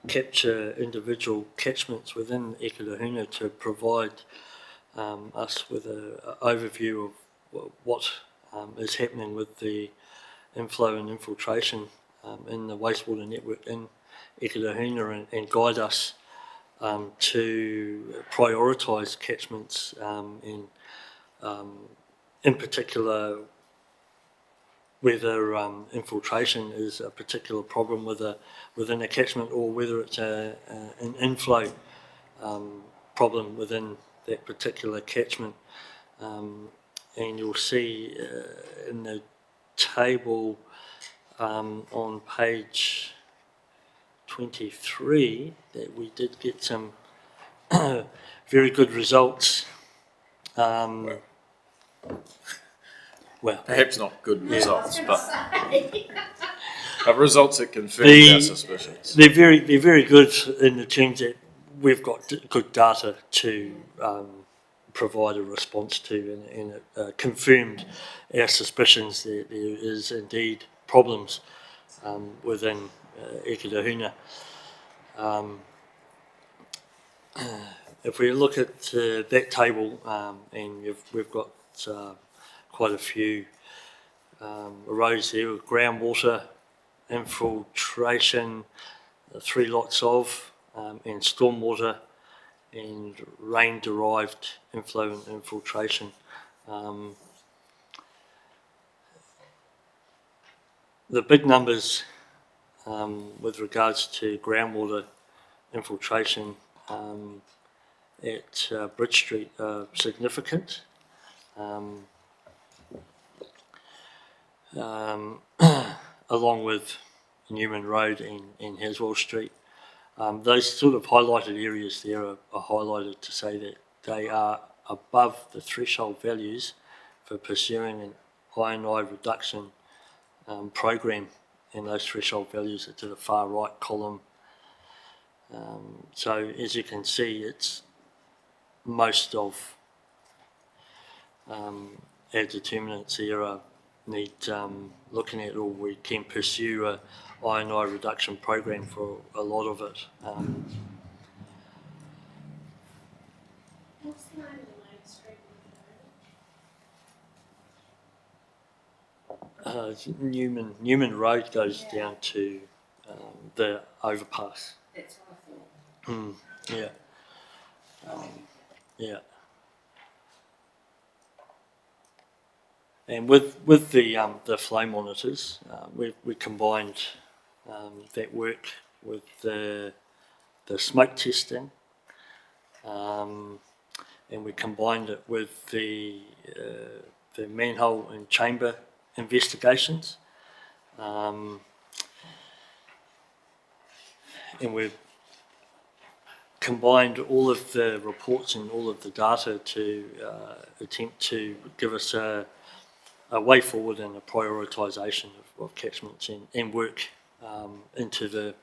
capture individual catchments within Eketahuna to provide us with an overview of what is happening with the inflow and infiltration in the wastewater network in Eketahuna, and guide us to prioritise catchments in particular whether infiltration is a particular problem within a catchment, or whether it's an inflow problem within that particular catchment. And you'll see in the table on page 23 that we did get some very good results. Well, Perhaps not good results, but results that confirm our suspicions. They're very good in the terms that we've got good data to provide a response to, and it confirmed our suspicions that there is indeed problems within Eketahuna. If we look at that table, and we've got quite a few rows there with groundwater infiltration, 3 lots of, and stormwater and rain-derived inflow and infiltration. The big numbers with regards to groundwater infiltration at Bridge Street are significant. Along with Newman Road and Haswell Street. Those sort of highlighted areas there are highlighted to say that they are above the threshold values for pursuing an I&I reduction program, and those threshold values are to the far right column. So as you can see, it's most of our determinants there need looking at, or we can pursue a I&I reduction program for a lot of it. What's the name of the main street? Newman Road goes down to the overpass. That's what I thought. Yeah. Yeah. And with the flow monitors, we combined that work with the smoke testing, and we combined it with the manhole and chamber investigations, and we've combined all of the reports and all of the data to attempt to give us a way forward and a prioritisation of catchments and work into the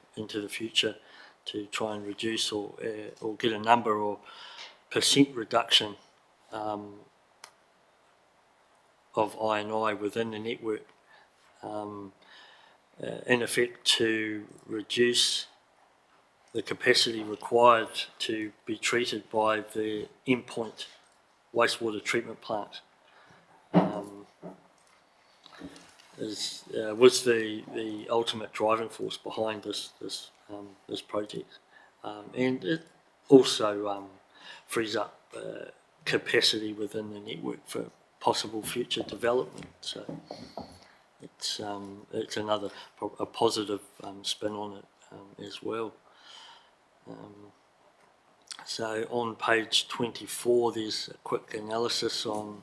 future to try and reduce or get a number or percent reduction of I&I within the network, in effect to reduce the capacity required to be treated by the endpoint wastewater treatment plant. Was the ultimate driving force behind this project, and it also frees up capacity within the network for possible future development. So it's another a positive spin on it as well. So on page 24, there's a quick analysis on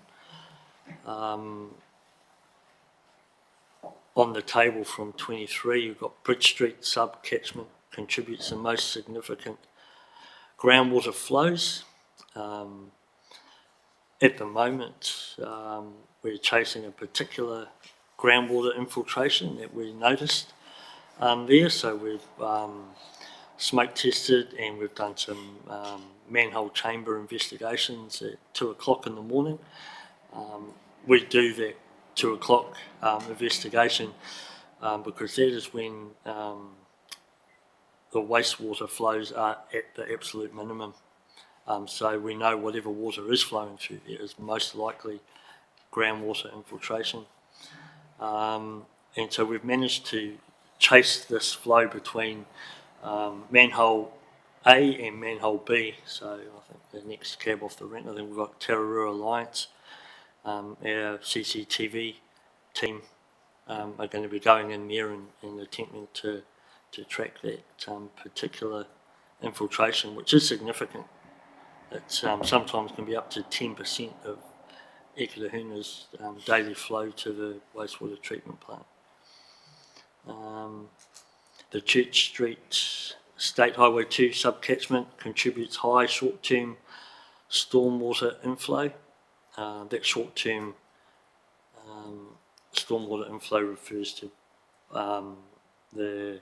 the table from 23. You've got Bridge Street sub-catchment contributes the most significant groundwater flows. At the moment, we're chasing a particular groundwater infiltration that we noticed there, so we've smoke tested and we've done some manhole chamber investigations at 2 o'clock in the morning. We do that 2 o'clock investigation because that is when the wastewater flows are at the absolute minimum. So we know whatever water is flowing through there is most likely groundwater infiltration. And so we've managed to chase this flow between manhole A and manhole B. So I think the next cab off the rank, I think we've got Tararua Alliance. Our CCTV team are going to be going in there and attempting to track that particular infiltration, which is significant. It's sometimes can be up to 10% of Ekelehuna's daily flow to the wastewater treatment plant. The Church Street State Highway 2 subcatchment contributes high short-term stormwater inflow. That short-term stormwater inflow refers to the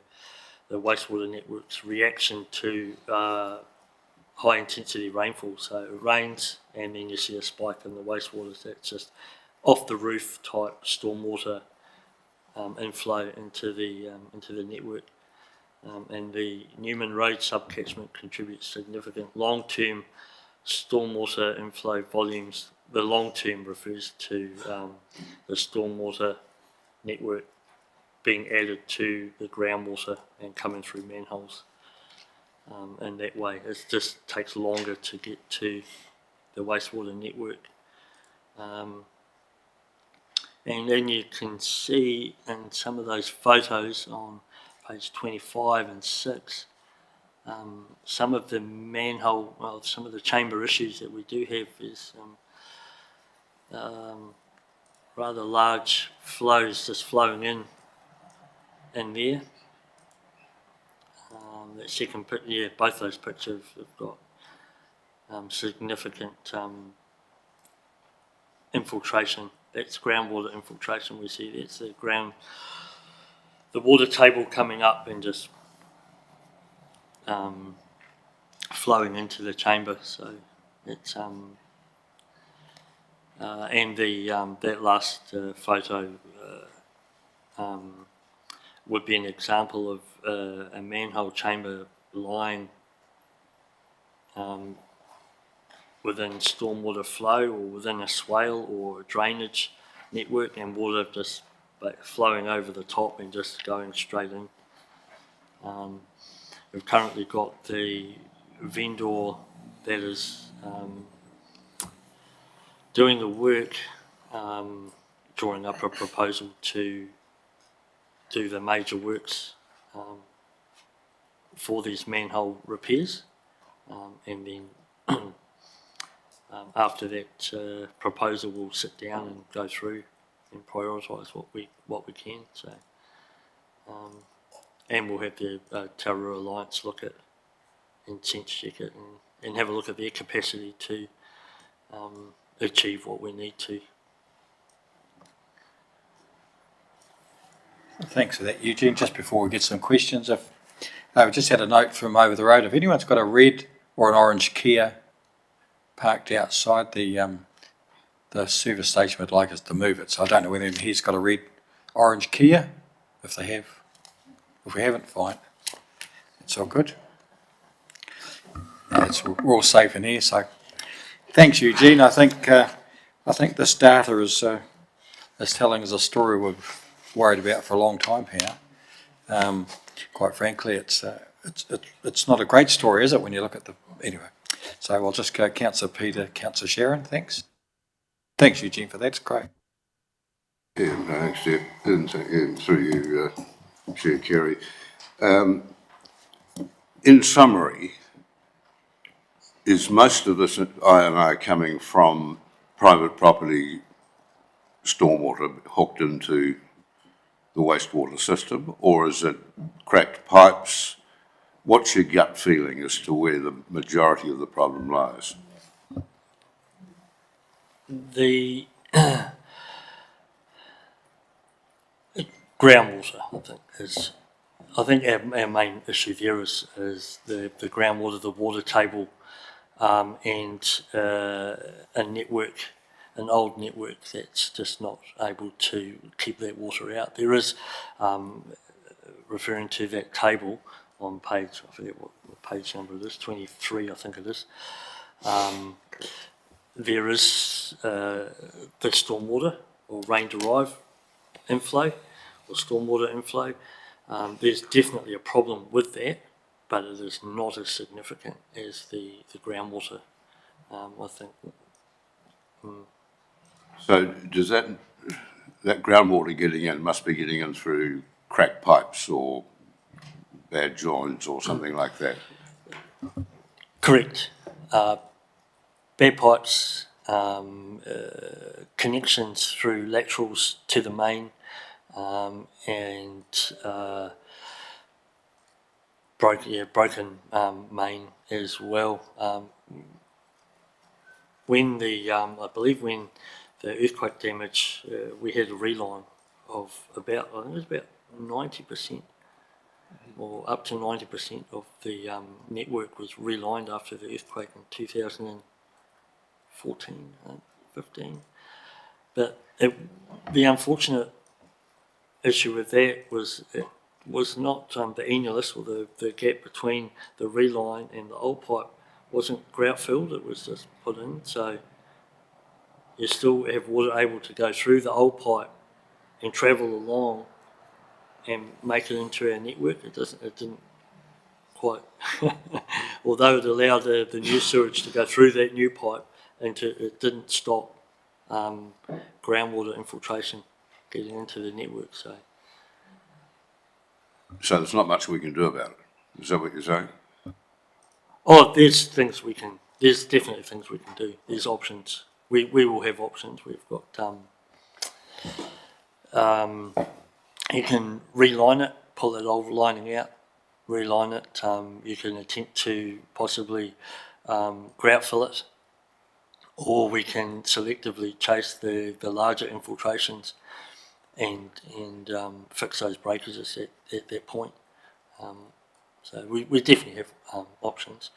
wastewater network's reaction to high intensity rainfall. So it rains and then you see a spike in the wastewater. That's just off the roof type stormwater inflow into the network. And the Newman Road subcatchment contributes significant long-term stormwater inflow volumes. The long-term refers to the stormwater network being added to the groundwater and coming through manholes. And that way it just takes longer to get to the wastewater network. And then you can see in some of those photos on page 25 and 6, some of the manhole, well, some of the chamber issues that we do have is rather large flows just flowing in there. That second picture, yeah, both those pictures have got significant infiltration. That's groundwater infiltration we see. That's the water table coming up and just flowing into the chamber. So it's and that last photo would be an example of a manhole chamber lying within stormwater flow or within a swale or a drainage network, and water just flowing over the top and just going straight in. We've currently got the vendor that is doing the work, drawing up a proposal to do the major works for these manhole repairs, and then after that proposal we'll sit down and go through and prioritise what we can. So and we'll have the Tararua Alliance look at and sense check it and have a look at their capacity to achieve what we need to. Thanks for that, Eugene. Just before we get some questions, we just had a note from over the road. If anyone's got a red or an orange Kia parked outside the service station, would like us to move it. So I don't know whether he's got a red, orange Kia. If they have, if we haven't, fine. It's all good. We're all safe in here. So thanks, Eugene. I think this data is telling us a story we've worried about for a long time here. Quite frankly, it's not a great story, is it, when you look at the... Anyway, so we'll just go Councillor Peter, Councillor Sharon, thanks. Thanks, Eugene, for that, it's great. Yeah, no, thanks, Jeff. And through you, Chair Kerry. In summary, is most of this I&O coming from private property stormwater hooked into the wastewater system, or is it cracked pipes what's your gut feeling as to where the majority of the problem lies? The groundwater, I think our main issue there is the groundwater, the water table, and a network, an old network that's just not able to keep that water out. There is, referring to that table on page, I forget what page number it is, 23 I think it is, there is the stormwater or rain-derived inflow or stormwater inflow. There's definitely a problem with that, but it is not as significant as the groundwater, I think. So does that groundwater getting in must be getting in through cracked pipes or bad joints or something like that? Correct. Bad pipes, connections through laterals to the main, and broken main as well. When I believe when the earthquake damage, we had a reline of about, I think it was about 90%, or up to 90% of the network was relined after the earthquake in 2014, 15. But the unfortunate issue with that was it was not the annulus, or the gap between the reline and the old pipe wasn't grout filled, it was just put in, so you still have water able to go through the old pipe and travel along and make it into our network. It didn't quite, although it allowed the new sewage to go through that new pipe, it didn't stop groundwater infiltration getting into the network. So there's not much we can do about it. Is that what you're saying? oh, there's definitely things we can do. There's options. We will have options. We've got you can reline it, pull that old lining out, reline it. You can attempt to possibly grout fill it, or we can selectively chase the larger infiltrations and fix those breakages at that point. So we definitely have options.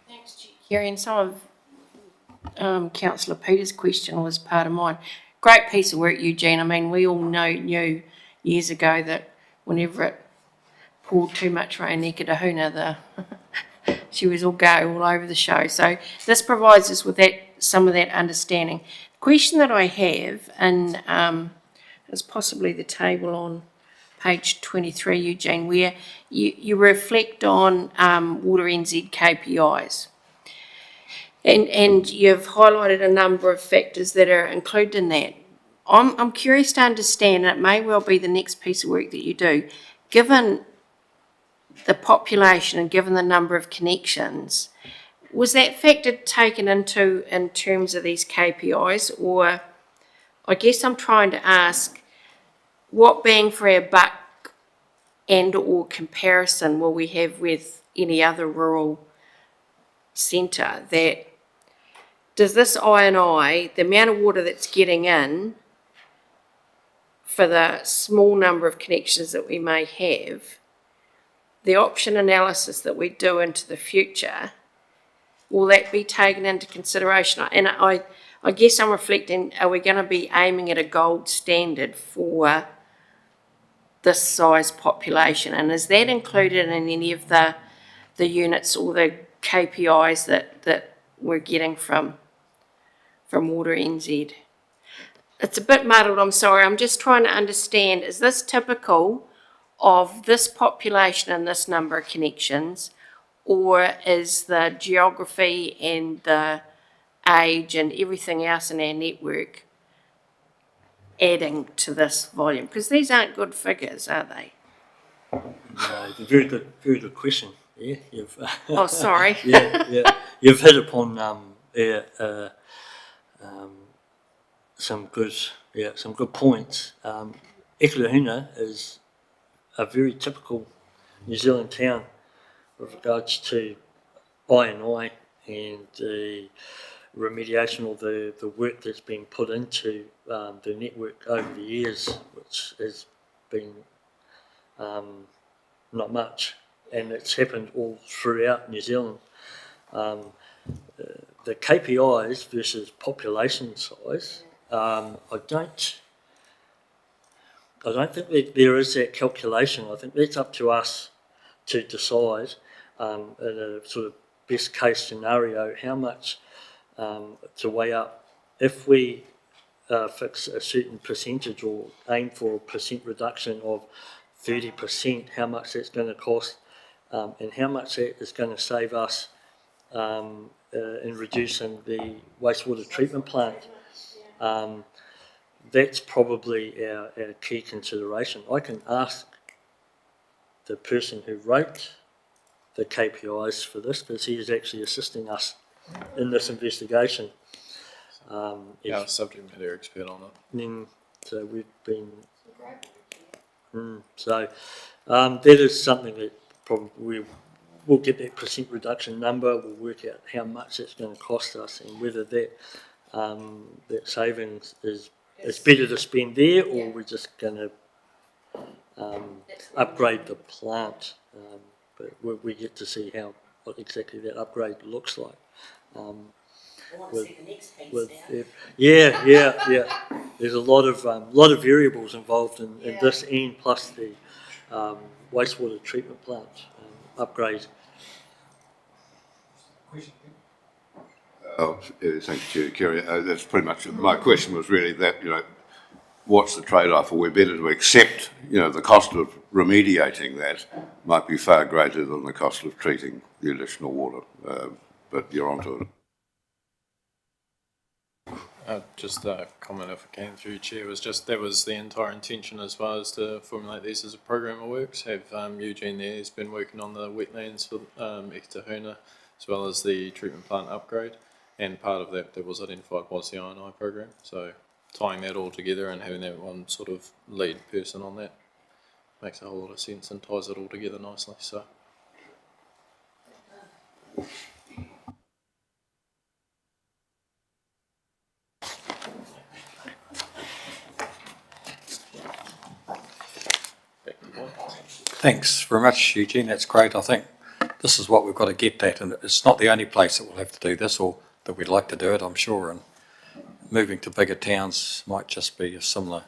Thanks, Kerry. And some of Councillor Peters' question was part of mine. Great piece of work, Eugene. I mean, we all knew years ago that whenever it poured too much rain, Ekidahuna, she was all over the show. So this provides us with some of that understanding. The question that I have, and is possibly the table on page 23, Eugene, where you reflect on Water NZ KPIs. And you've highlighted a number of factors that are included in that. I'm curious to understand, and it may well be the next piece of work that you do, given the population and given the number of connections, was that factor taken into in terms of these KPIs? Or I guess I'm trying to ask, what bang for our buck and or comparison will we have with any other rural centre? That does this I&I, the amount of water that's getting in for the small number of connections that we may have, the option analysis that we do into the future, will that be taken into consideration? And I guess I'm reflecting, are we going to be aiming at a gold standard for this size population? And is that included in any of the units or the KPIs that we're getting from Water NZ? It's a bit muddled, I'm sorry. I'm just trying to understand, is this typical of this population and this number of connections, or is the geography and the age and everything else in our network adding to this volume? Because these aren't good figures, are they? No, very good question. Yeah, you've. Oh, sorry. yeah, you've hit upon some good points. Ekelehuna is a very typical New Zealand town with regards to I&I and the remediation or the work that's been put into the network over the years, which has been not much, and it's happened all throughout New Zealand. The KPIs versus population size, I don't think that there is that calculation. I think that's up to us to decide in a sort of best case scenario how much to weigh up. If we fix a certain percentage or aim for a percent reduction of 30%, how much that's going to cost and how much that is going to save us in reducing the wastewater treatment plant. That's probably our key consideration. I can ask the person who wrote the KPIs for this, because he is actually assisting us in this investigation. Yeah, subject matter expert on it. So we've been... that is something that probably we'll get that percent reduction number, we'll work out how much it's going to cost us and whether that savings is better to spend there or we're just going to upgrade the plant. But we get to see what exactly that upgrade looks like. There's a lot of variables involved in this, and plus the wastewater treatment plant upgrade. Thank you, Chair Kerry. That's pretty much it. My question was really that, what's the trade-off? Are we better to accept, the cost of remediating that might be far greater than the cost of treating the additional water, but you're onto it. Just a comment if I can through you, Chair, was just that was the entire intention as well, as to formulate these as a program of works. Have Eugene there, he's been working on the wetlands for Eketahuna as well as the treatment plant upgrade, and part of that was identified was the I&I program. So tying that all together and having that one sort of lead person on that makes a whole lot of sense and ties it all together nicely. So. Thanks very much, Eugene. That's great. I think this is what we've got to get at, and it's not the only place that we'll have to do this or that we'd like to do it, I'm sure. And moving to bigger towns might just be a similar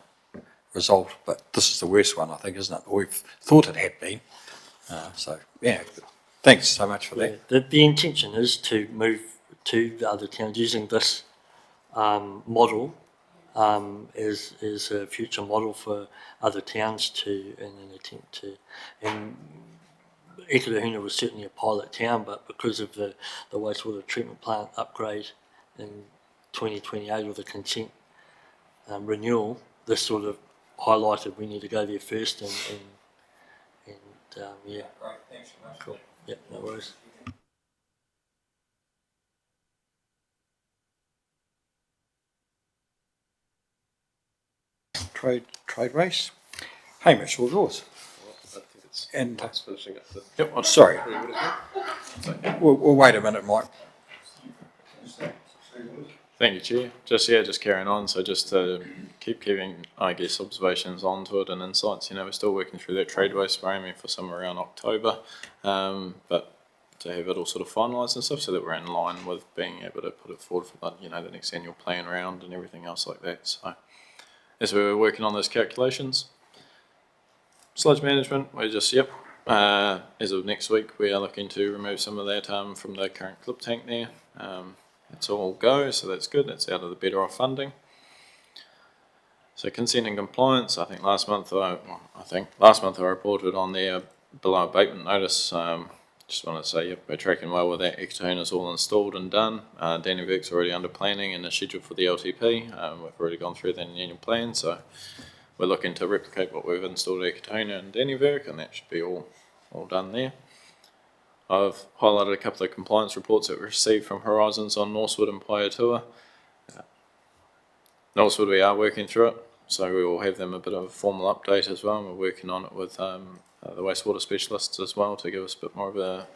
result, but this is the worst one, I think, isn't it? We've thought it had been. Thanks so much for that. The intention is to move to the other towns using this model as a future model for other towns in an attempt to. And Ekelehuna was certainly a pilot town, but because of the wastewater treatment plant upgrade in 2028 with the consent renewal, this sort of highlighted we need to go there first and yeah. Great, thanks so much. Cool. Yeah, no worries. Trade race. Hamish, all yours. And finishing up the... yep, sorry. We'll wait a minute, Mike. Thank you, Chair. Just carrying on. So just to keep giving, I guess, observations onto it and insights. We're still working through that trade waste. We're aiming for somewhere around October, but to have it all sort of finalised and stuff, so that we're in line with being able to put it forward for the, the next annual plan round and everything else like that. So as we were working on those calculations, sludge management, we're just as of next week, we are looking to remove some of that from the current clip tank there. It's all go, so that's good. That's out of the better off funding. So consent and compliance. I think last month I reported on their below abatement notice. Just want to say, we're tracking well with that. Eketahuna's all installed and done. Dannyburg's already under planning and is scheduled for the LTP. We've already gone through that in the annual plan, so we're looking to replicate what we've installed at Eketahuna and Dannyburg, and that should be all done there. I've highlighted a couple of compliance reports that we received from Horizons on Norsewood and Paiatua. Norsewood, we are working through it, so we will have them a bit of a formal update as well. And we're working on it with the wastewater specialists as well to give us a bit more of a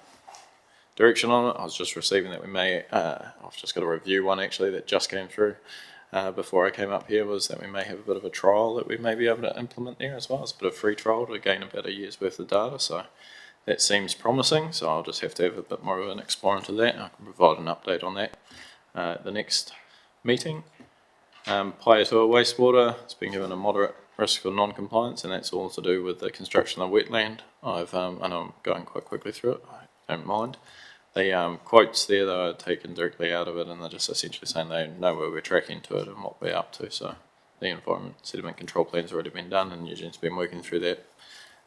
direction on it. I was just receiving that we may, I've just got a review one actually that just came through before I came up here, was that we may have a bit of a trial that we may be able to implement there as well. It's a bit of a free trial to gain about a year's worth of data, so that seems promising. So I'll just have to have a bit more of an explore into that, and I can provide an update on that at the next meeting. Prior to wastewater, it's been given a moderate risk for non-compliance, and that's all to do with the construction of wetland. I know I'm going quite quickly through it, I don't mind. The quotes there, though, are taken directly out of it, and they're just essentially saying they know where we're tracking to it and what we're up to. So the environment sediment control plan's already been done, and Eugene's been working through that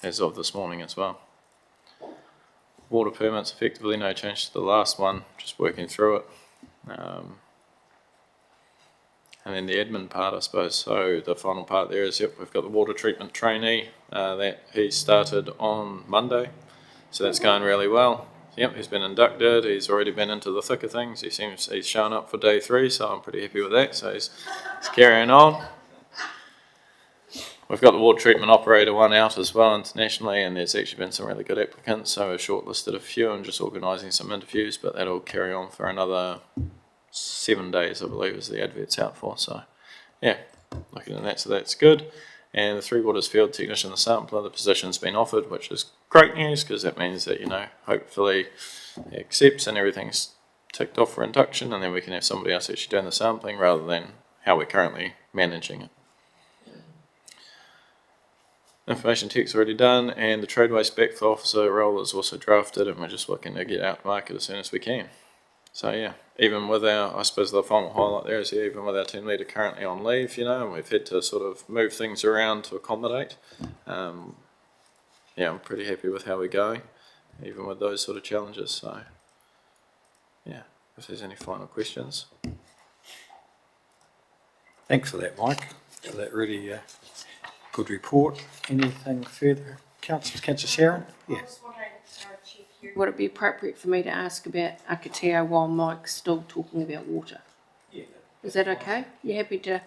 as of this morning as well. Water permits, effectively no change to the last one, just working through it. And then the admin part, I suppose. So the final part there is, yep, we've got the water treatment trainee that he started on Monday, so that's going really well. Yep, he's been inducted, he's already been into the thick of things, he's shown up for day 3, so I'm pretty happy with that, so he's carrying on. We've got the water treatment operator one out as well internationally, and there's actually been some really good applicants, so we've shortlisted a few and just organising some interviews, but that'll carry on for another 7 days, I believe, is the advert's out for, so yeah, looking at that, so that's good. And the Three Waters field technician, the sampler, the position's been offered, which is great news, because that means that, you know, hopefully he accepts and everything's ticked off for induction, and then we can have somebody else actually doing the sampling rather than how we're currently managing it. Information tech's already done, and the trade waste backfill officer role is also drafted, and we're just looking to get out to market as soon as we can. So yeah, even with our, I suppose the final highlight there is, yeah, even with our team leader currently on leave, you know, and we've had to sort of move things around to accommodate. Yeah, I'm pretty happy with how we're going, even with those sort of challenges. So yeah, if there's any final questions. Thanks for that, Mike, for that really good report. Anything further? Councillor Sharon? Yeah. Would it be appropriate for me to ask about Akateo while Mike's still talking about water? Yeah. Is that okay? You happy to?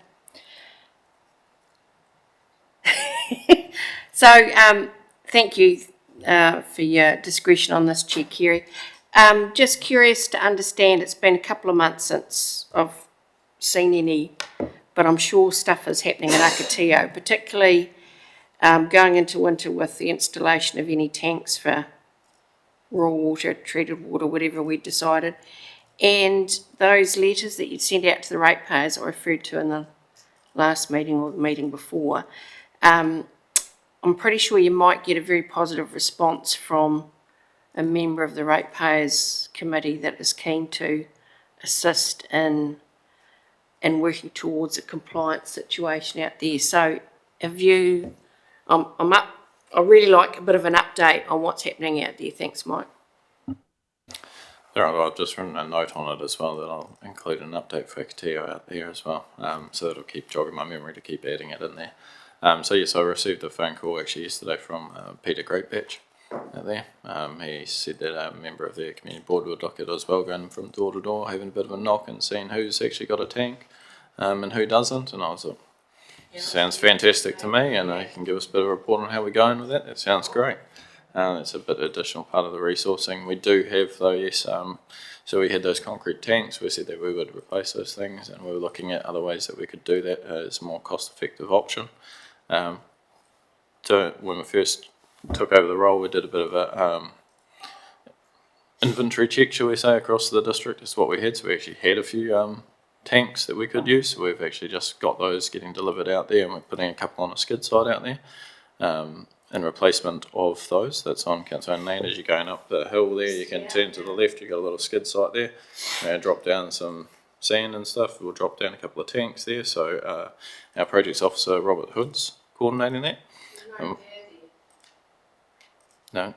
So, thank you for your discretion on this, Chair Carey. Just curious to understand, it's been a couple of months since I've seen any, but I'm sure stuff is happening at Akateo, particularly going into winter with the installation of any tanks for raw water, treated water, whatever we decided. And those letters that you'd sent out to the ratepayers I referred to in the last meeting or the meeting before, I'm pretty sure you might get a very positive response from a member of the ratepayers committee that is keen to assist in working towards a compliance situation out there. So have you, I really like a bit of an update on what's happening out there. Thanks, Mike. All right, I've just written a note on it as well that I'll include an update for Akateo out there as well, so that'll keep jogging my memory to keep adding it in there. So yes, I received a phone call actually yesterday from Peter Greatbatch out there. He said that a member of their community board would look at it as well, going from door to door, having a bit of a knock and seeing who's actually got a tank and who doesn't, and I was like, sounds fantastic to me, and you can give us a bit of a report on how we're going with that. That sounds great. It's a bit additional part of the resourcing. We do have though, yes, so we had those concrete tanks. We said that we would replace those things, and we were looking at other ways that we could do that as a more cost-effective option. So when we first took over the role, we did a bit of a inventory check, shall we say, across the district as to what we had. So we actually had a few tanks that we could use. So we've actually just got those getting delivered out there, and we're putting a couple on a skid side out there in replacement of those. That's on Council Owned Land. As you're going up the hill there, you can turn to the left, you've got a little skid site there. Drop down some sand and stuff. We'll drop down a couple of tanks there. So our projects officer, Robert Hood's coordinating that. No.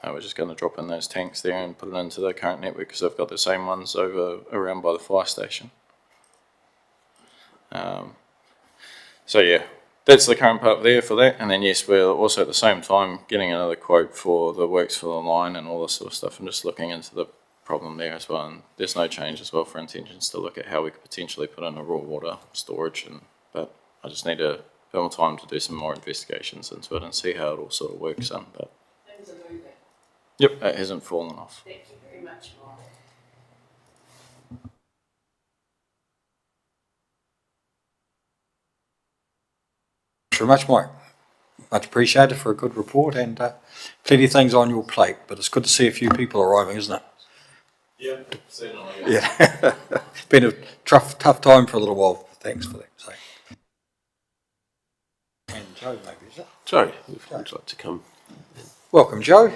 We're just going to drop in those tanks there and put it into the current network, because I've got the same ones over around by the fire station. So yeah, that's the current part there for that. And then yes, we're also at the same time getting another quote for the works for the line and all this sort of stuff, and just looking into the problem there as well. And there's no change as well for intentions to look at how we could potentially put in a raw water storage, but I just need a bit more time to do some more investigations into it and see how it all sort of works in. But yep, it hasn't fallen off. Thank you very much, Mark. Thanks very much, Mike. Much appreciated for a good report and plenty of things on your plate, but it's good to see a few people arriving, isn't it? Yeah, certainly. Yeah. Been a tough time for a little while. Thanks for that. So. And Joe, maybe, is it? Joe, if you'd like to come. Welcome, Joe.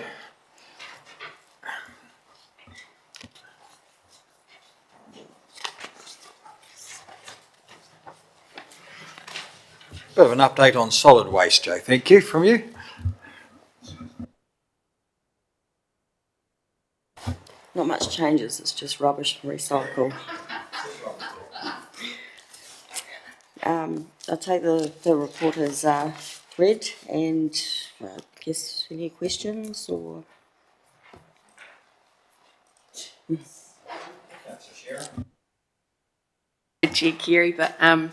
Bit of an update on solid waste, Joe. Thank you. From you? Not much changes, it's just rubbish and recycle. I'll take the report as read and I guess any questions or? Chair Kerry, but I'm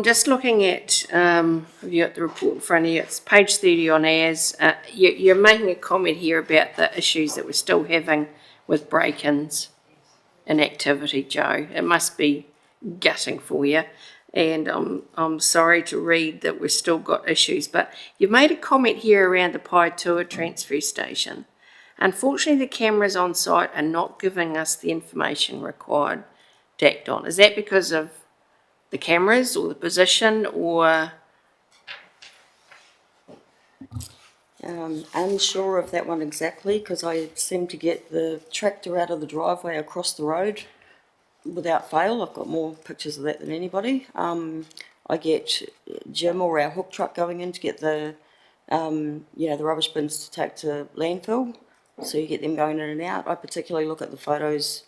just looking at, have you got the report in front of you? It's page 30 on ours. You're making a comment here about the issues that we're still having with break-ins and activity, Joe. It must be gutting for you. And I'm sorry to read that we've still got issues, but you've made a comment here around the Paetua transfer station. Unfortunately, the cameras on site are not giving us the information required to act on. Is that because of the cameras or the position or? Unsure of that one exactly because I seem to get the tractor out of the driveway across the road without fail. I've got more pictures of that than anybody. I get Jim or our hook truck going in to get the, the rubbish bins to take to landfill. So you get them going in and out. I particularly look at the photos,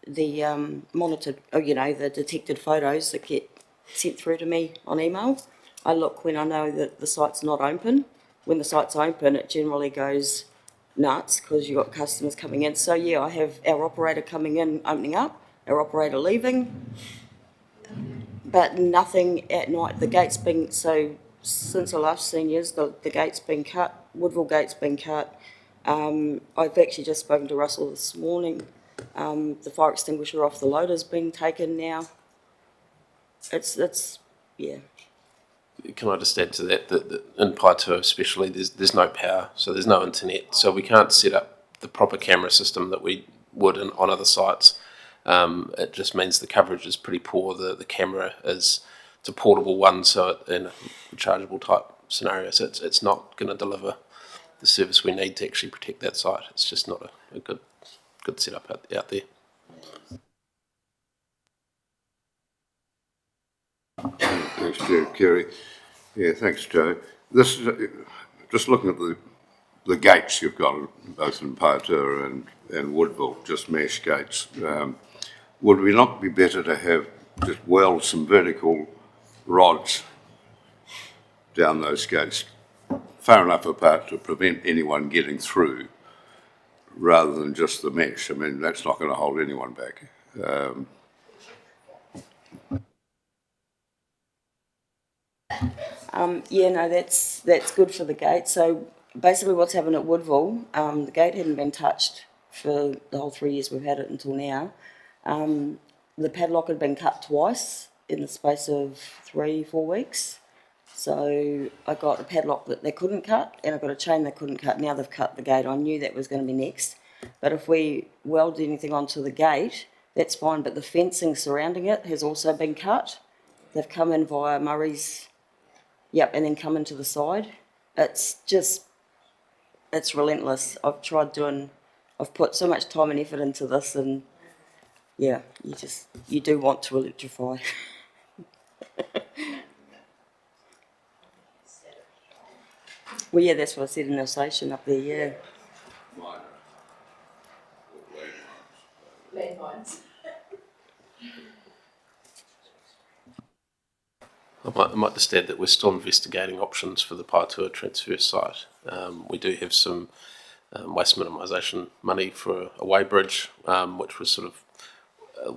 the monitored, the detected photos that get sent through to me on email. I look when I know that the site's not open. When the site's open, it generally goes nuts because you've got customers coming in. So yeah, I have our operator coming in, opening up, our operator leaving, but nothing at night. The gate's been, so since the last seniors, the gate's been cut, Woodville gate's been cut. I've actually just spoken to Russell this morning. The fire extinguisher off the loader's been taken now. It's yeah. Can I just add to that in Paetua especially, there's no power, so there's no internet, so we can't set up the proper camera system that we would on other sites. It just means the coverage is pretty poor. The camera it's a portable one, so in a rechargeable type scenario, so it's not going to deliver the service we need to actually protect that site. It's just not a good setup out there. Thanks, Chair Kerry. Yeah, thanks, Joe. This is just looking at the gates you've got both in Paetua and Woodville, just mesh gates. Would we not be better to have just weld some vertical rods down those gates far enough apart to prevent anyone getting through, rather than just the mesh? I mean, that's not going to hold anyone back. That's good for the gate. So basically what's happened at Woodville, the gate hadn't been touched for the whole 3 years we've had it until now. The padlock had been cut twice in the space of 3-4 weeks. So I got a padlock that they couldn't cut and I got a chain they couldn't cut. Now they've cut the gate. I knew that was going to be next. But if we weld anything onto the gate, that's fine. But the fencing surrounding it has also been cut. They've come in via Murray's, and then come into the side. It's relentless. I've put so much time and effort into this, and yeah, you do want to electrify. Well, yeah, that's what I said in the station up there, yeah. Landmines. I might just add that we're still investigating options for the Paetua transfer site. We do have some waste minimisation money for a weighbridge, which was sort of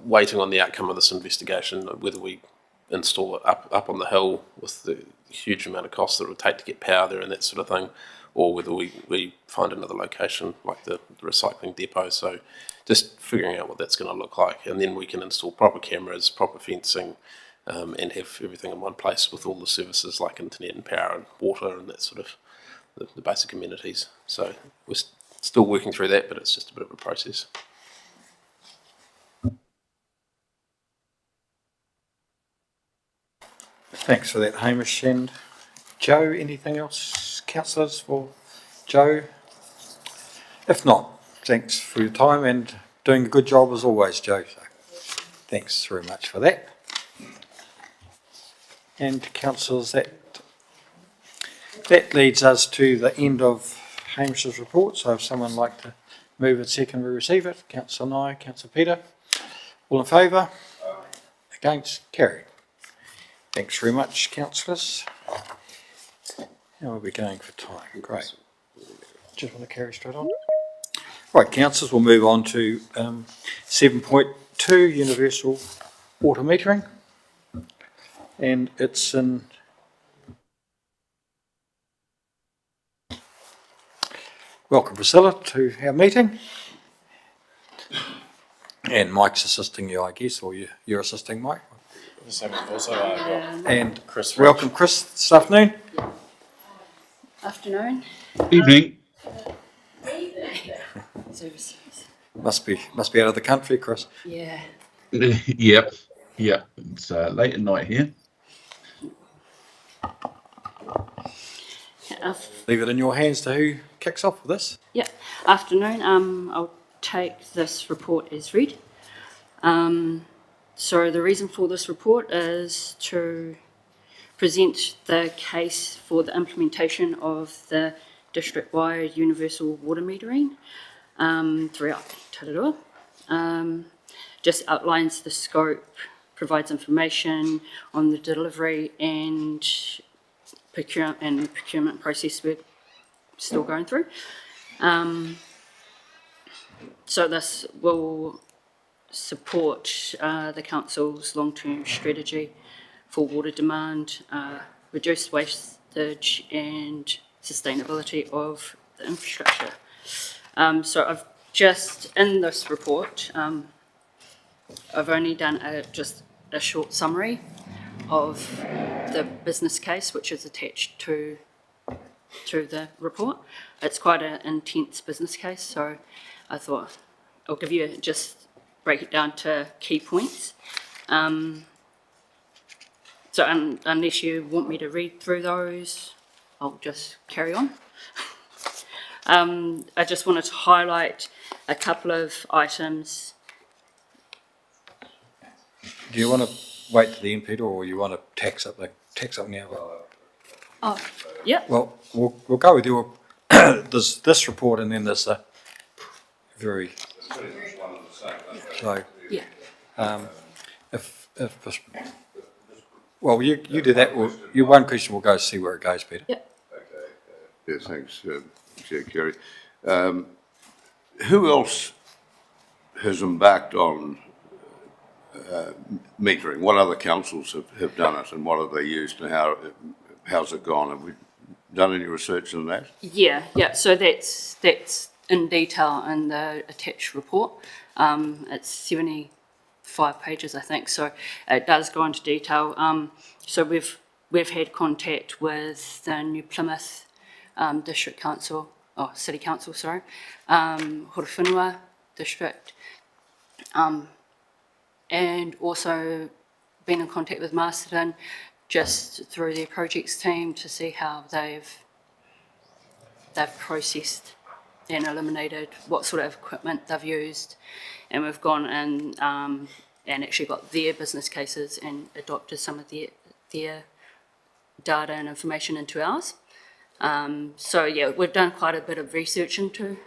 waiting on the outcome of this investigation, whether we install it up on the hill with the huge amount of cost that it would take to get power there and that sort of thing, or whether we find another location like the recycling depot. So just figuring out what that's going to look like, and then we can install proper cameras, proper fencing, and have everything in one place with all the services like internet and power and water and that sort of the basic amenities. So we're still working through that, but it's just a bit of a process. Thanks for that, Hamish. And Joe, anything else, councillors, for Joe? If not, thanks for your time and doing a good job as always, Joe. So thanks very much for that. And councillors, that leads us to the end of Hamish's report. So if someone would like to move it, second, we receive it. Councillor Nye, Councillor Peter, all in favour? Against? Carried. Thanks very much, councillors. How are we going for time? Great. Just want to carry straight on. Right, councillors, we'll move on to 7.2, universal water metering. And it's in... Welcome, Priscilla, to our meeting. And Mike's assisting you, I guess, or you're assisting Mike. And Chris, welcome, Chris, this afternoon. Afternoon. Evening. Must be out of the country, Chris. Yeah. Yep. It's late at night here. Leave it in your hands to who kicks off with this. Yeah. Afternoon. I'll take this report as read. So the reason for this report is to present the case for the implementation of the district-wide universal water metering throughout Tararua. Just outlines the scope, provides information on the delivery and procurement process we're still going through. So this will support the council's long-term strategy for water demand, reduced wastage and sustainability of the infrastructure. So I've just, in this report, I've only done just a short summary of the business case, which is attached to the report. It's quite an intense business case, so I thought I'll give you just break it down to key points. So unless you want me to read through those, I'll just carry on. I just wanted to highlight a couple of items. Do you want to wait to the end, Peter, or you want to tax up now? Oh, yeah. Well, we'll go with your. There's this report, and then there's a very. So. Yeah. Well, you do that. Your one question will go see where it goes, Peter. Yep. Yeah, thanks, Chair Kerry. Who else has embarked on metering? What other councils have done it, and what have they used, and how's it gone? Have we done any research on that? Yeah. So that's in detail in the attached report. It's 75 pages, I think, so it does go into detail. So we've had contact with the New Plymouth District Council, City Council, sorry, Horowhenua District, and also been in contact with Masterton just through their projects team to see how they've processed and eliminated what sort of equipment they've used, and we've gone in and actually got their business cases and adopted some of their data and information into ours. So yeah, we've done quite a bit of research into.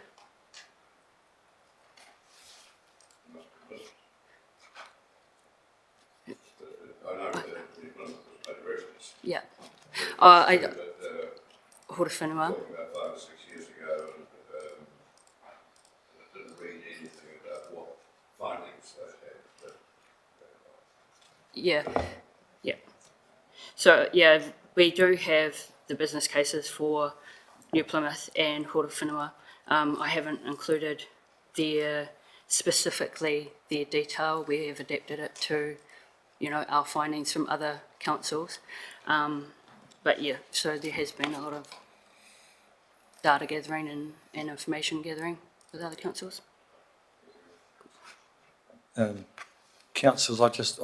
Yeah. Horowhenua. About 5 or 6 years ago, and didn't read anything about what findings they had. But Yeah, yeah. So, yeah, we do have the business cases for New Plymouth and Horowhenua. I haven't included specifically their detail. We have adapted it to, our findings from other councils. But yeah, so there has been a lot of data gathering and information gathering with other councils. Councillors,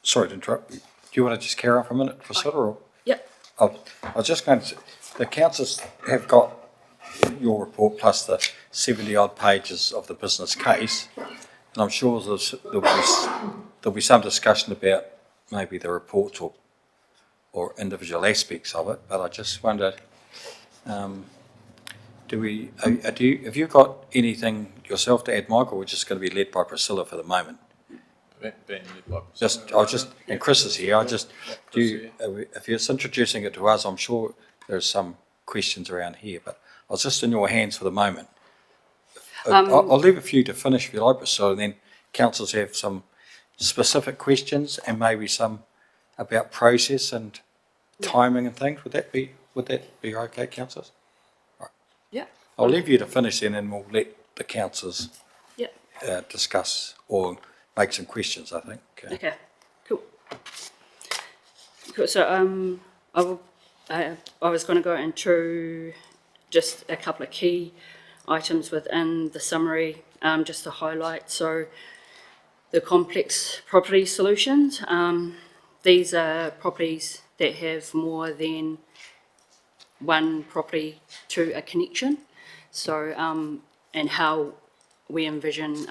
sorry to interrupt. Do you want to just carry on for a minute, Priscilla? Or? Yep. I was just going to, the councillors have got your report plus the 70 odd pages of the business case, and I'm sure there'll be some discussion about maybe the reports or individual aspects of it, but I just wondered, have you got anything yourself to add, Michael, or we're just going to be led by Priscilla for the moment? And Chris is here, if you're introducing it to us, I'm sure there's some questions around here, but I was just in your hands for the moment. I'll leave a few to finish if you like, so then councillors have some specific questions and maybe some about process and timing and things. Would that be okay, councillors? Right. Yeah. I'll leave you to finish then and we'll let the councillors discuss or make some questions, I think. Okay, cool. So I was going to go into just a couple of key items within the summary, just to highlight. So the complex property solutions, these are properties that have more than one property to a connection. So, and how we envision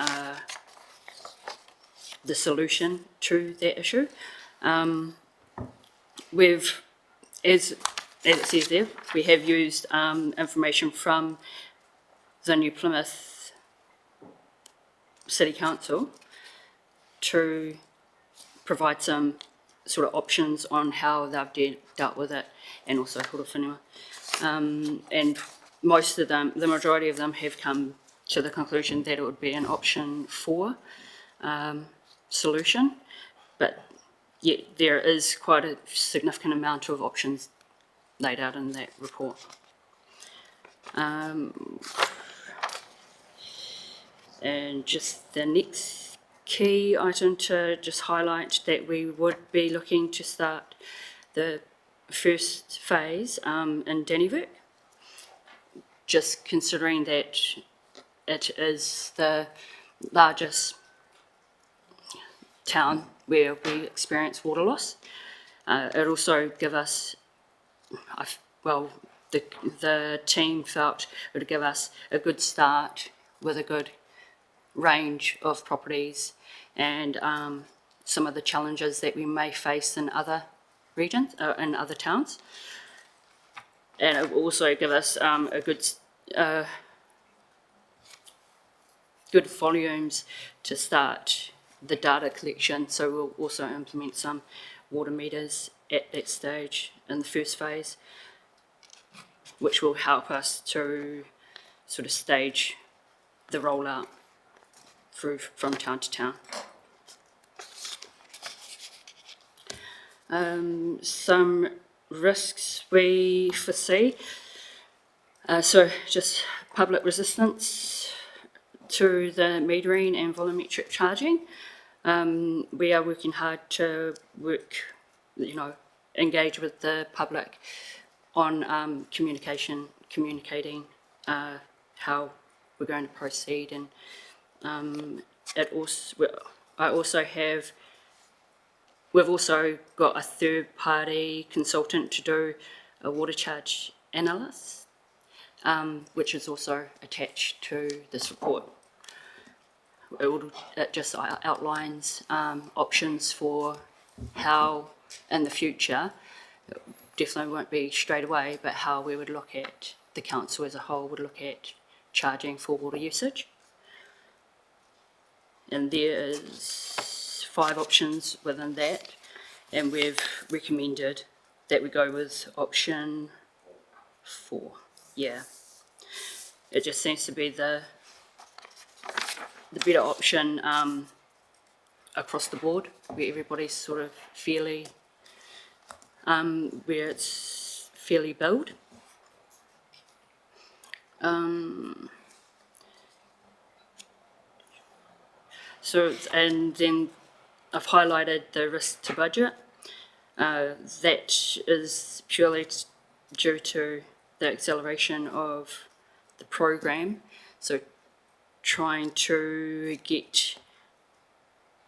the solution to that issue. As it says there, we have used information from the New Plymouth City Council to provide some sort of options on how they've dealt with it, and also Horowhenua. And most of them, the majority of them, have come to the conclusion that it would be an option 4 solution, but yet there is quite a significant amount of options laid out in that report. And just the next key item to just highlight that we would be looking to start the first phase in Dannyvirk, just considering that it is the largest town where we experience water loss. It also give us, the team felt it would give us a good start with a good range of properties and some of the challenges that we may face in other regions, in other towns. And it will also give us a good volumes to start the data collection. So we'll also implement some water meters at that stage in the first phase, which will help us to sort of stage the rollout through from town to town. Some risks we foresee. So just public resistance to the metering and volumetric charging. We are working hard to engage with the public on communicating how we're going to proceed, and we've also got a third-party consultant to do a water charge analysis, which is also attached to this report. It just outlines options for how in the future, it definitely won't be straight away, but how we would look at, the council as a whole would look at charging for water usage. And there is 5 options within that, and we've recommended that we go with option 4. Yeah, it just seems to be the better option across the board, where everybody's sort of fairly, where it's fairly billed. So, and then I've highlighted the risk to budget. That is purely due to the acceleration of the program. So trying to get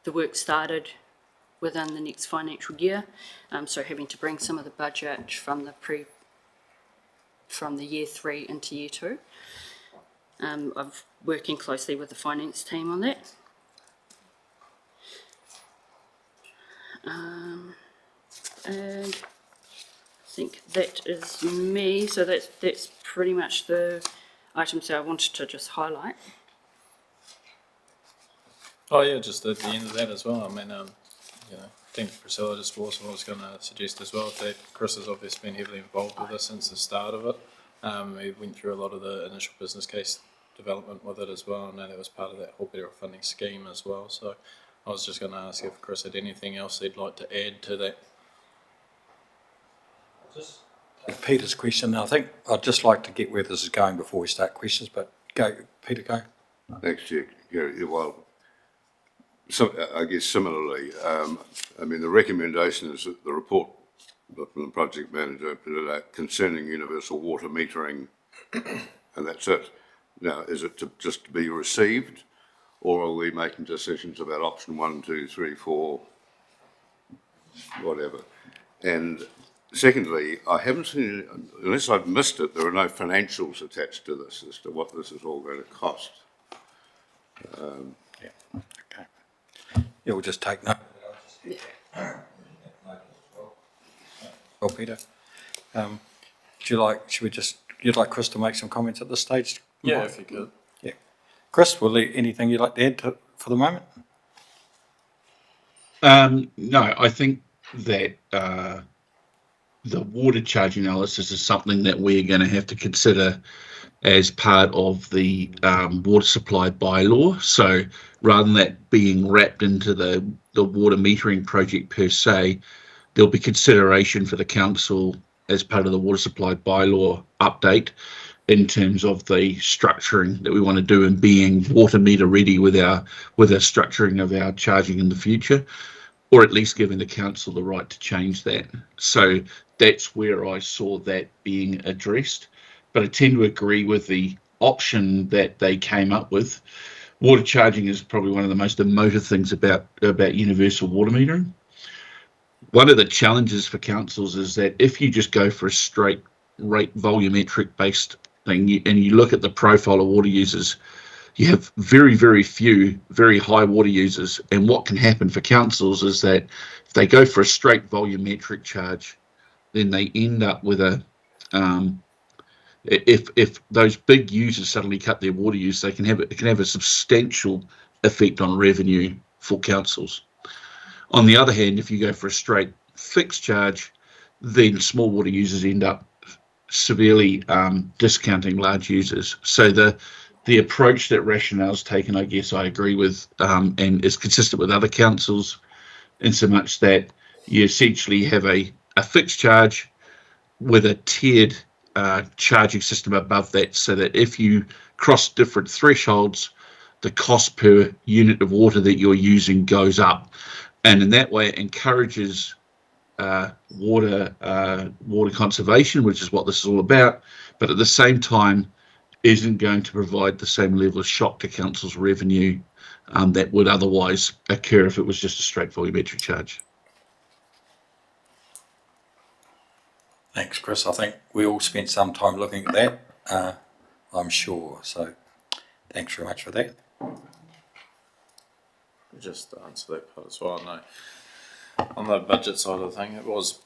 the work started within the next financial year. So having to bring some of the budget from the year 3 into year 2. I'm working closely with the finance team on that. And I think that is me. So that's pretty much the items that I wanted to just highlight. Oh yeah, just at the end of that as well. I mean, you know, I think Priscilla just also was going to suggest as well that Chris has obviously been heavily involved with this since the start of it. He went through a lot of the initial business case development with it as well. I know that was part of that whole better funding scheme as well. So I was just going to ask if Chris had anything else he'd like to add to that. Peter's question, I think I'd just like to get where this is going before we start questions, but go, Peter, go. Thanks, Chair. Yeah, well, I guess similarly, I mean, the recommendation is that the report from the project manager concerning universal water metering, and that's it. Now, is it just to be received, or are we making decisions about option 1, 2, 3, 4, whatever? And secondly, I haven't seen, unless I've missed it, there are no financials attached to this as to what this is all going to cost. Yeah, okay. Yeah, we'll just take note. Well, Peter, you'd like Chris to make some comments at this stage? Yeah, if you could. Yeah. Chris, anything you'd like to add for the moment? No, I think that the water charge analysis is something that we're going to have to consider as part of the water supply bylaw. So rather than that being wrapped into the water metering project per se, there'll be consideration for the council as part of the water supply bylaw update in terms of the structuring that we want to do and being water meter ready with our structuring of our charging in the future, or at least giving the council the right to change that. So that's where I saw that being addressed. But I tend to agree with the option that they came up with. Water charging is probably one of the most emotive things about universal water metering. One of the challenges for councils is that if you just go for a straight rate volumetric based thing and you look at the profile of water users, you have very, very few very high water users. And what can happen for councils is that if they go for a straight volumetric charge, then they end up with a if those big users suddenly cut their water use, it can have a substantial effect on revenue for councils. On the other hand, if you go for a straight fixed charge, then small water users end up severely discounting large users. So the approach that Rationale's taken, I guess I agree with, and is consistent with other councils, in so much that you essentially have a fixed charge with a tiered charging system above that, so that if you cross different thresholds, the cost per unit of water that you're using goes up, and in that way it encourages water conservation, which is what this is all about, but at the same time isn't going to provide the same level of shock to council's revenue that would otherwise occur if it was just a straight volumetric charge. Thanks, Chris. I think we all spent some time looking at that, I'm sure. So thanks very much for that. Just to answer that part as well, no. On the budget side of the thing, it was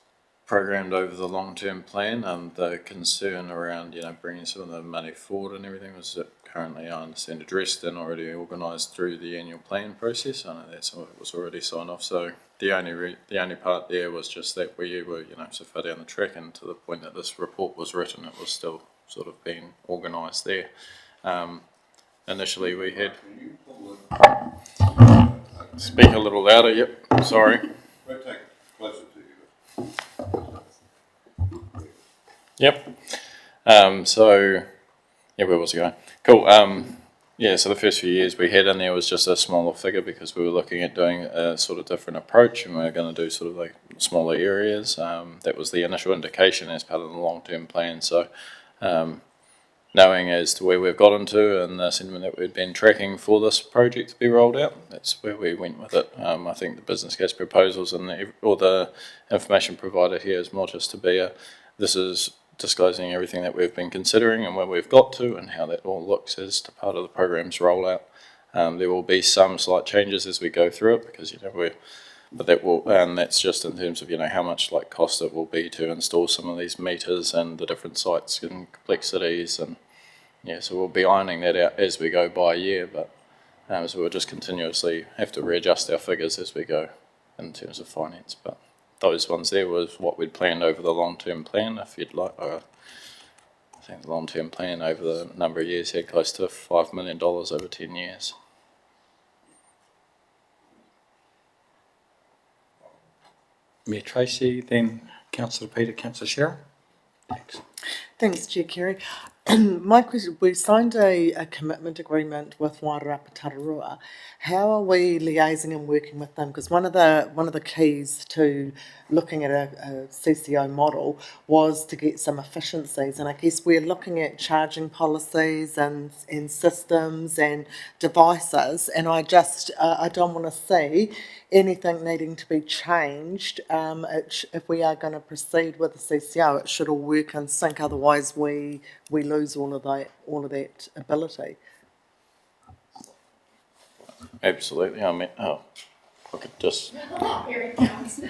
programmed over the long-term plan, and the concern around, bringing some of the money forward and everything was currently, I understand, addressed and already organised through the annual plan process. I know that some of it was already signed off, so the only part there was just that we were, so far down the track, and to the point that this report was written, it was still sort of being organised there. Initially we had... Speak a little louder, yep, sorry. Rotate closer to you. Yep. So, yeah, where was I going? Cool. Yeah, so the first few years we had in there was just a smaller figure because we were looking at doing a sort of different approach and we were going to do sort of like smaller areas. That was the initial indication as part of the long-term plan. So, knowing as to where we've gotten to and the sentiment that we'd been tracking for this project to be rolled out, that's where we went with it. I think the business case proposals and all the information provided here is more just to be this is disclosing everything that we've been considering and where we've got to and how that all looks as to part of the program's rollout. There will be some slight changes as we go through it because, and that's just in terms of, how much like cost it will be to install some of these meters and the different sites and complexities and so we'll be ironing that out as we go by year, but so we'll just continuously have to readjust our figures as we go in terms of finance. But those ones there was what we'd planned over the long-term plan. If you'd like, I think the long-term plan over the number of years had close to $5 million over 10 years. Mayor Tracy, then Councillor Peter, Councillor Shearer. Thanks. Thanks, Chair Kerry. My question, we signed a commitment agreement with Wairarapa Tararua. How are we liaising and working with them? Because one of the keys to looking at a CCO model was to get some efficiencies, and I guess we're looking at charging policies and systems and devices, and I don't want to see anything needing to be changed. If we are going to proceed with the CCO, it should all work in sync. Otherwise, we lose all of that ability. Absolutely. I mean, I could just. Here it comes.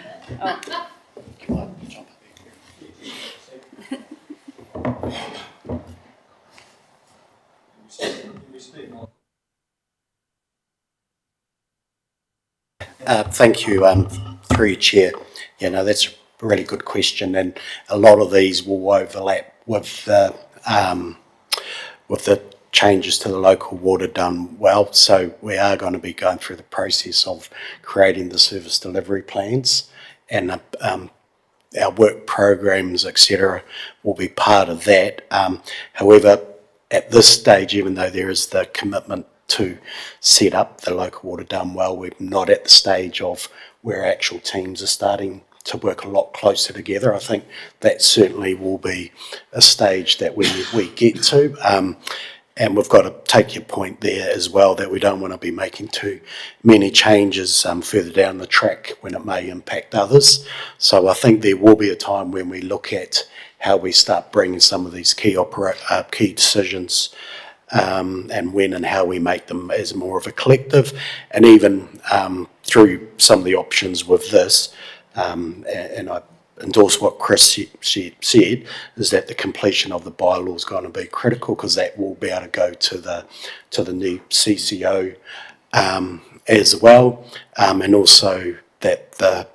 Thank you, through your chair. That's a really good question, and a lot of these will overlap with the changes to the local water done well. So we are going to be going through the process of creating the service delivery plans, and our work programs, etc., will be part of that. However, at this stage, even though there is the commitment to set up the local water done well, we're not at the stage of where actual teams are starting to work a lot closer together. I think that certainly will be a stage that we get to. And we've got to take your point there as well, that we don't want to be making too many changes further down the track when it may impact others. So I think there will be a time when we look at how we start bringing some of these key decisions and when and how we make them as more of a collective, and even through some of the options with this, and I endorse what Chris said, is that the completion of the bylaw is going to be critical, because that will be able to go to the new CCO as well, and also that the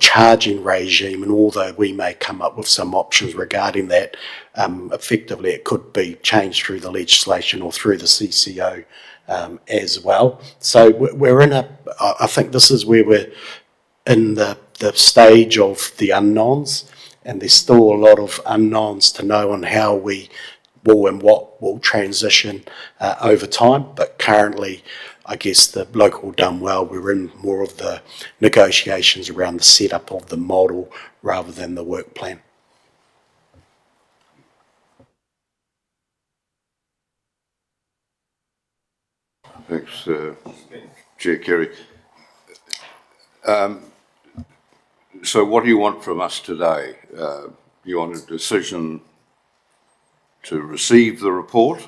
charging regime, and although we may come up with some options regarding that, effectively it could be changed through the legislation or through the CCO as well. So we're in I think this is where we're in the stage of the unknowns, and there's still a lot of unknowns to know on how we will and what will transition over time. But currently, I guess the local done well, we're in more of the negotiations around the setup of the model rather than the work plan. Thanks, Chair Kerry. So what do you want from us today? You want a decision to receive the report,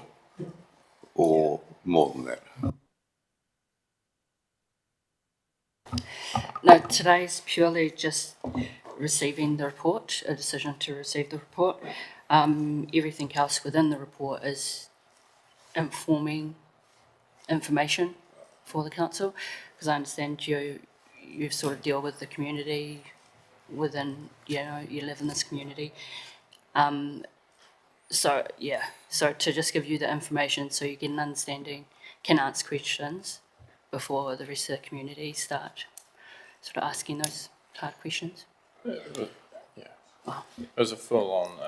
or more than that? No, today's purely just receiving the report, a decision to receive the report. Everything else within the report is informing information for the council, because I understand you sort of deal with the community within, you live in this community. So to just give you the information so you get an understanding, can answer questions, before the rest of the community start sort of asking those hard questions. It was a full-on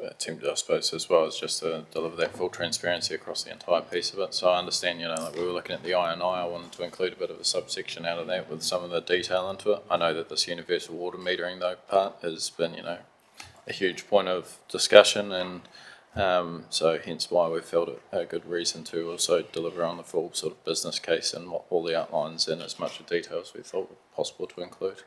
attempt, I suppose, as well as just to deliver that full transparency across the entire piece of it. So I understand, like we were looking at the I&I, I wanted to include a bit of a subsection out of that with some of the detail into it. I know that this universal water metering, though, part has been, a huge point of discussion, and so hence why we felt it a good reason to also deliver on the full sort of business case and what all the outlines in as much detail as we thought possible to include.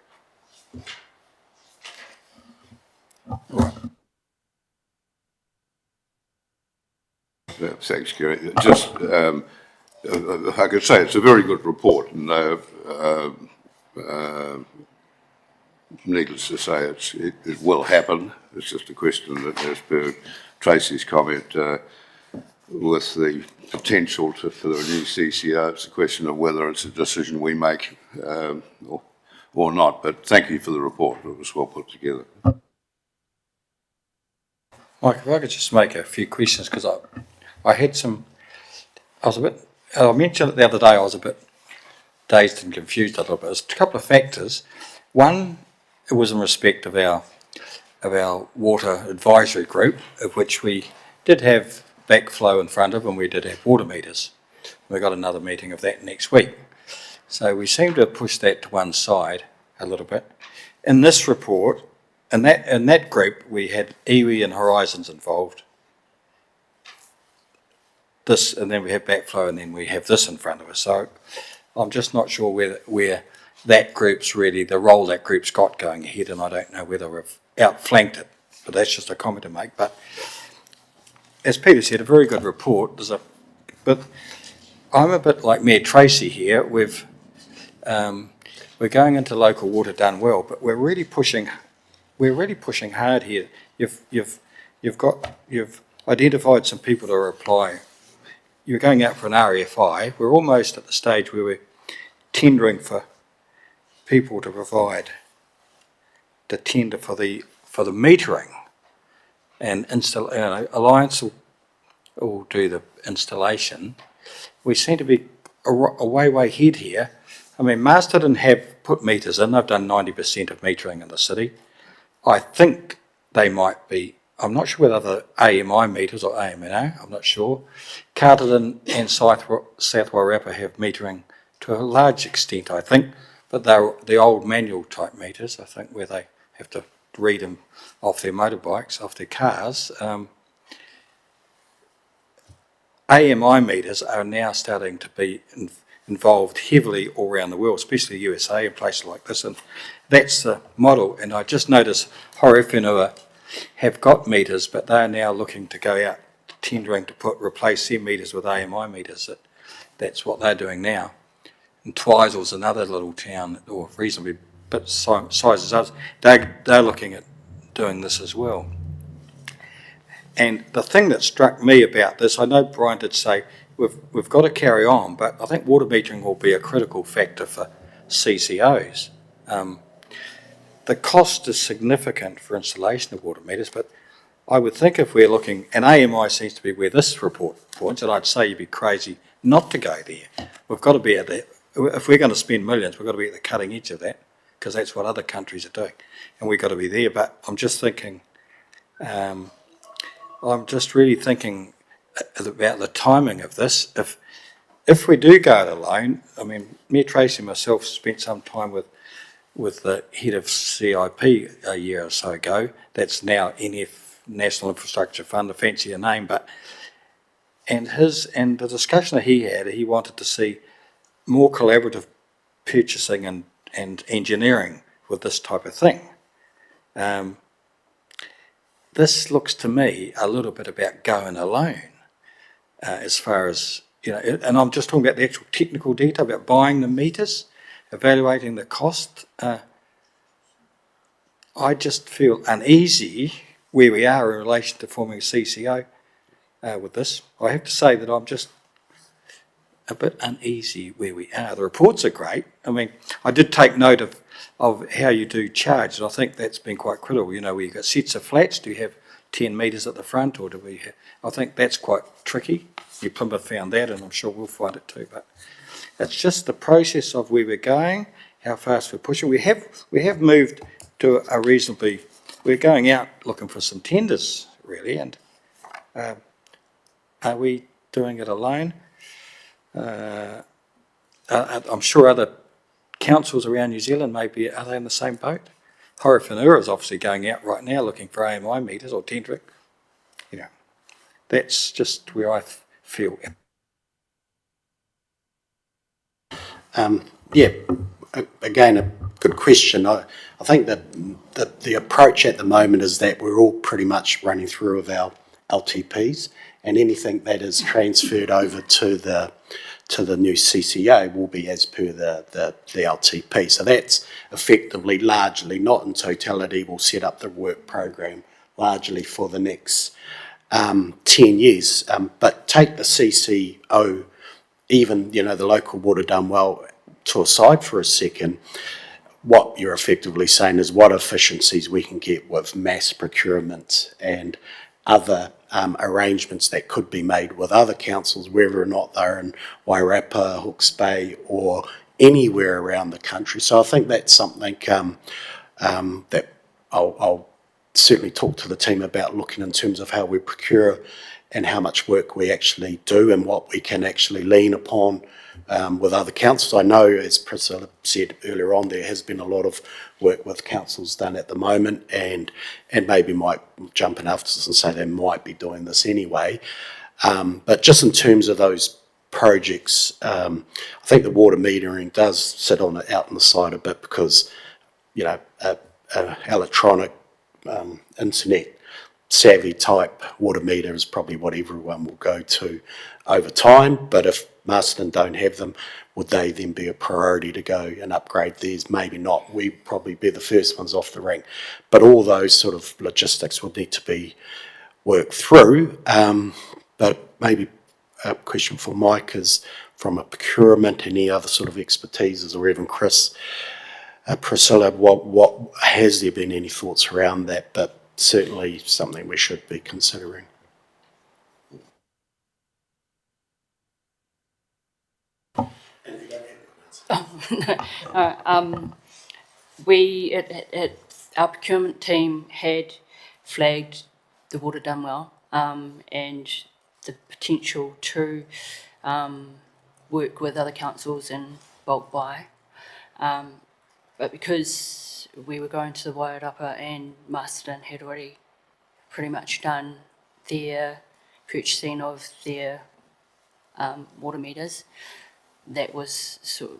Thanks, Kerry. Just, I could say it's a very good report, and needless to say, it will happen. It's just a question that, as per Tracy's comment, with the potential for the new CCO, it's a question of whether it's a decision we make or not. But thank you for the report. It was well put together. Mike, if I could just make a few questions, because I mentioned it the other day, I was a bit dazed and confused a little bit. There's a couple of factors. One, it was in respect of our water advisory group, of which we did have backflow in front of, and we did have water meters. We've got another meeting of that next week. So we seem to have pushed that to one side a little bit. In this report, in that group, we had iwi and horizons involved. This, and then we have backflow, and then we have this in front of us. So I'm just not sure where that group's really, the role that group's got going ahead, and I don't know whether we've outflanked it, but that's just a comment to make. But as Peter said, a very good report. But I'm a bit like Mayor Tracy here. We're going into local water done well, but we're really pushing hard here. You've identified some people to reply. You're going out for an RFI. We're almost at the stage where we're tendering for people to provide the tender for the metering, and Alliance will do the installation. We seem to be a way ahead here. I mean, Masterton have put meters in. They've done 90% of metering in the city. I think they might be, I'm not sure whether the AMI meters or AMNO, I'm not sure. Carterton and South Wairarapa have metering to a large extent, I think, but they're the old manual type meters, I think, where they have to read them off their motorbikes, off their cars. AMI meters are now starting to be involved heavily all around the world, especially the USA and places like this, and that's the model. And I just noticed Horowhenua have got meters, but they're now looking to go out tendering to replace their meters with AMI meters. That's what they're doing now. And Twisel's another little town, or reasonably bit size as us. They're looking at doing this as well. And the thing that struck me about this, I know Brian did say we've got to carry on, but I think water metering will be a critical factor for CCOs. The cost is significant for installation of water meters, but I would think if we're looking, and AMI seems to be where this report points, and I'd say you'd be crazy not to go there. We've got to be at the, if we're going to spend millions, we've got to be at the cutting edge of that, because that's what other countries are doing, and we've got to be there. But I'm just thinking, I'm just really thinking about the timing of this. If we do go it alone, I mean, me, Tracy and myself spent some time with the head of CIP a year or so ago. That's now NF, National Infrastructure Fund, a fancier name, but and the discussion that he had, he wanted to see more collaborative purchasing and engineering with this type of thing. This looks to me a little bit about going alone, as far as, and I'm just talking about the actual technical detail about buying the meters, evaluating the cost. I just feel uneasy where we are in relation to forming a CCO with this. I have to say that I'm just a bit uneasy where we are. The reports are great. I mean, I did take note of how you do charge, and I think that's been quite critical. Where you've got sets of flats, do you have 10 metres at the front, or do we have, I think that's quite tricky. Plymouth found that, and I'm sure we'll find it too. But It's just the process of where we're going, how fast we're pushing. We have moved to a reasonably, we're going out looking for some tenders, really, and are we doing it alone? I'm sure other councils around New Zealand are they in the same boat? Horowhenua is obviously going out right now looking for AMI meters or tendering. That's just where I feel. Again, a good question. I think that the approach at the moment is that we're all pretty much running through of our LTPs, and anything that is transferred over to the new CCA will be as per the LTP. So that's effectively largely, not in totality, we'll set up the work program largely for the next 10 years. But take the CCO, even, the local water done well, to a side for a second. What you're effectively saying is what efficiencies we can get with mass procurement and other arrangements that could be made with other councils, whether or not they're in Wairarapa, Hawke's Bay, or anywhere around the country. So I think that's something that I'll certainly talk to the team about, looking in terms of how we procure and how much work we actually do and what we can actually lean upon with other councils. I know, as Priscilla said earlier on, there has been a lot of work with councils done at the moment, and maybe might jump in after us and say they might be doing this anyway. But just in terms of those projects, I think the water metering does sit out on the side a bit, because a electronic internet savvy type water meter is probably what everyone will go to over time. But if Marsden don't have them, would they then be a priority to go and upgrade theirs? Maybe not. We'd probably be the first ones off the rank. But all those sort of logistics would need to be worked through. But maybe a question for Mike is, from a procurement, any other sort of expertises, or even Chris, Priscilla, what has there been any thoughts around that? But certainly something we should be considering. Our procurement team had flagged the water done well, and the potential to work with other councils in bulk buy. But because we were going to the Wairarapa, and Marsden had already pretty much done their purchasing of their water meters, that was sort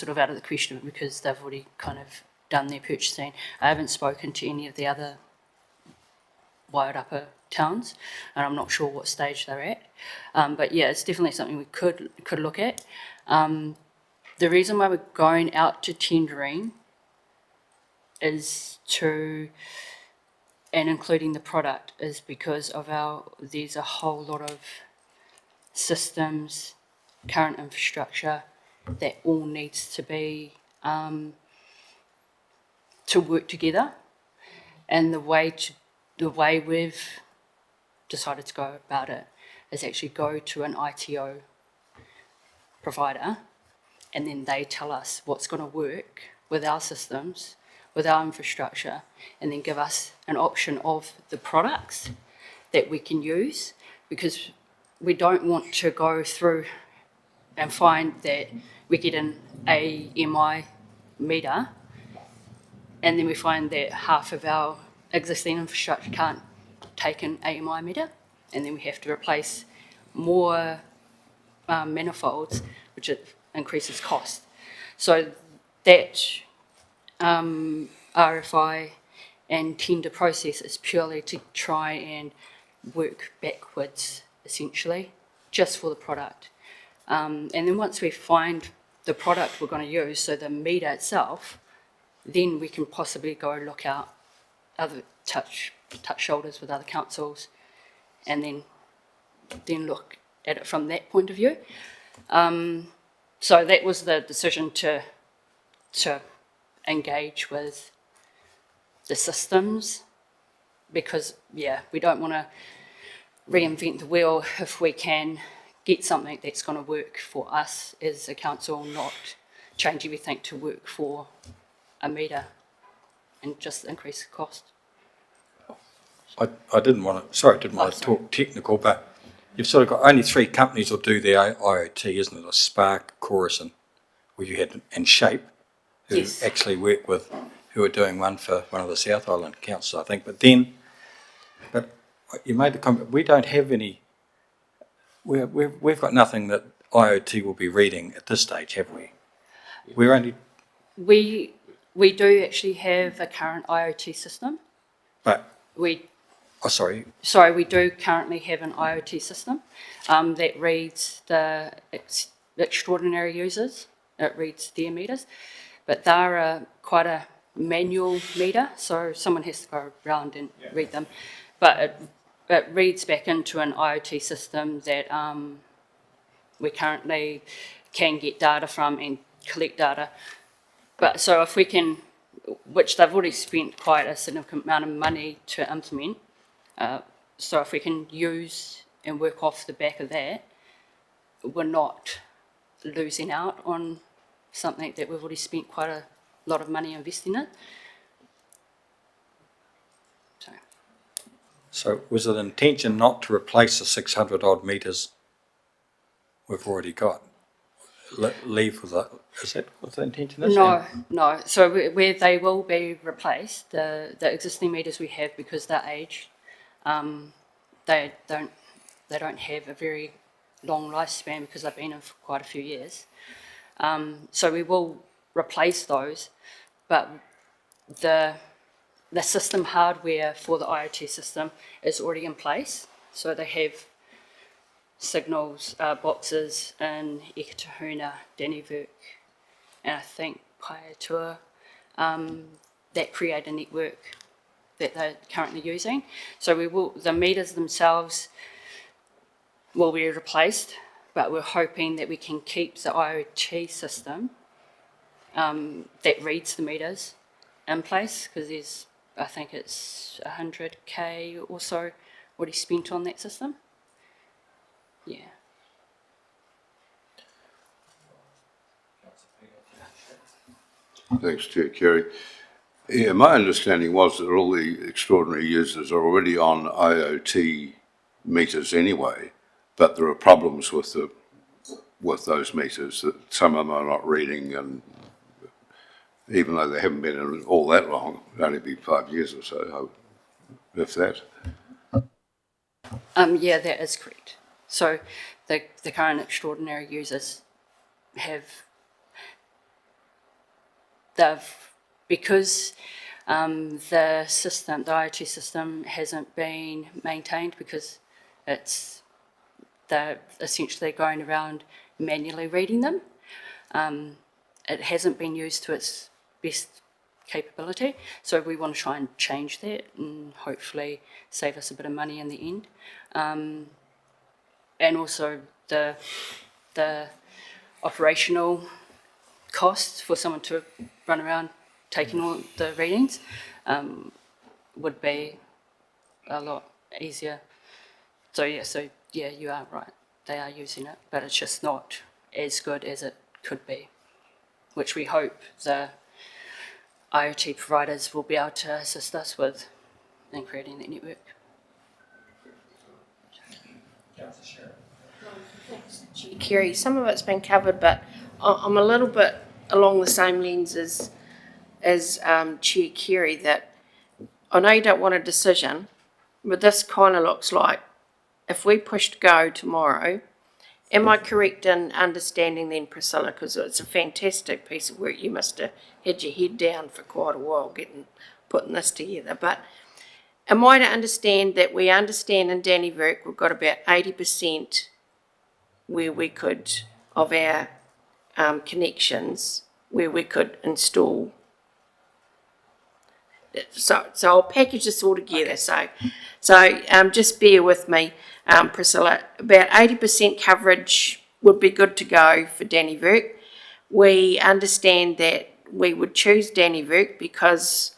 of out of the question, because they've already kind of done their purchasing. I haven't spoken to any of the other Wairarapa towns, and I'm not sure what stage they're at. But yeah, it's definitely something we could look at. The reason why we're going out to tendering is and including the product, is because of there's a whole lot of systems, current infrastructure that all needs to be to work together. And the way we've decided to go about it is actually go to an ITO provider, and then they tell us what's going to work with our systems, with our infrastructure, and then give us an option of the products that we can use, because we don't want to go through and find that we get an AMI meter, and then we find that half of our existing infrastructure can't take an AMI meter, and then we have to replace more manifolds, which increases cost. So that RFI and tender process is purely to try and work backwards, essentially, just for the product. And then once we find the product we're going to use, so the meter itself, then we can possibly go look out touch shoulders with other councils, and then look at it from that point of view. So that was the decision to engage with the systems, because we don't want to reinvent the wheel if we can get something that's going to work for us as a council, not change everything to work for a meter and just increase the cost. I didn't want to, sorry, I didn't want to talk technical, but you've sort of got only 3 companies will do their IoT, isn't it? A Spark, Chorus, and Shape, who Yes. actually work with, who are doing one for one of the South Island councils, I think. But you made the comment, we don't have any, we've got nothing that IoT will be reading at this stage, have we? We're only, We do actually have a current IoT system. but, We sorry, we do currently have an IoT system that reads the extraordinary users. It reads their meters, but they're quite a manual meter, so someone has to go around and read them. But it reads back into an IoT system that we currently can get data from and collect data. But so if we can, which they've already spent quite a significant amount of money to implement, so if we can use and work off the back of that, we're not losing out on something that we've already spent quite a lot of money investing in. so was it intention not to replace the 600 odd metres we've already got? Leave with that, is that what the intention is? No. So where they will be replaced, the existing meters we have, because they're aged, they don't have a very long lifespan because they've been in for quite a few years. So we will replace those, but the system hardware for the IoT system is already in place. So they have signals boxes in Ekatahuna, Dannevirke, and I think Paeatua, that create a network that they're currently using. So the meters themselves will be replaced, but we're hoping that we can keep the IoT system that reads the meters in place, because I think it's 100K or so already spent on that system. Yeah. Thanks, Chair Kerry. Yeah, my understanding was that all the extraordinary users are already on IoT meters anyway, but there are problems with those meters, that some of them are not reading, and even though they haven't been in all that long, it'll only be 5 years or so, if that. Yeah, that is correct. So the current extraordinary users because the IoT system hasn't been maintained, because they're essentially going around manually reading them. It hasn't been used to its best capability, so we want to try and change that and hopefully save us a bit of money in the end. And also the operational costs for someone to run around taking all the readings would be a lot easier. So yeah, you are right. They are using it, but it's just not as good as it could be, which we hope the IoT providers will be able to assist us with in creating that network. Thanks, Chair Kerry. Some of it's been covered, but I'm a little bit along the same lens as Chair Kerry, that I know you don't want a decision, but this kind of looks like if we pushed go tomorrow, am I correct in understanding then, Priscilla, because it's a fantastic piece of work, you must have had your head down for quite a while putting this together, but am I to understand that we understand in Dannevirke we've got about 80% where we could, of our connections, where we could install? So I'll package this all together. Okay. So just bear with me, Priscilla. About 80% coverage would be good to go for Dannevirke. We understand that we would choose Dannevirke because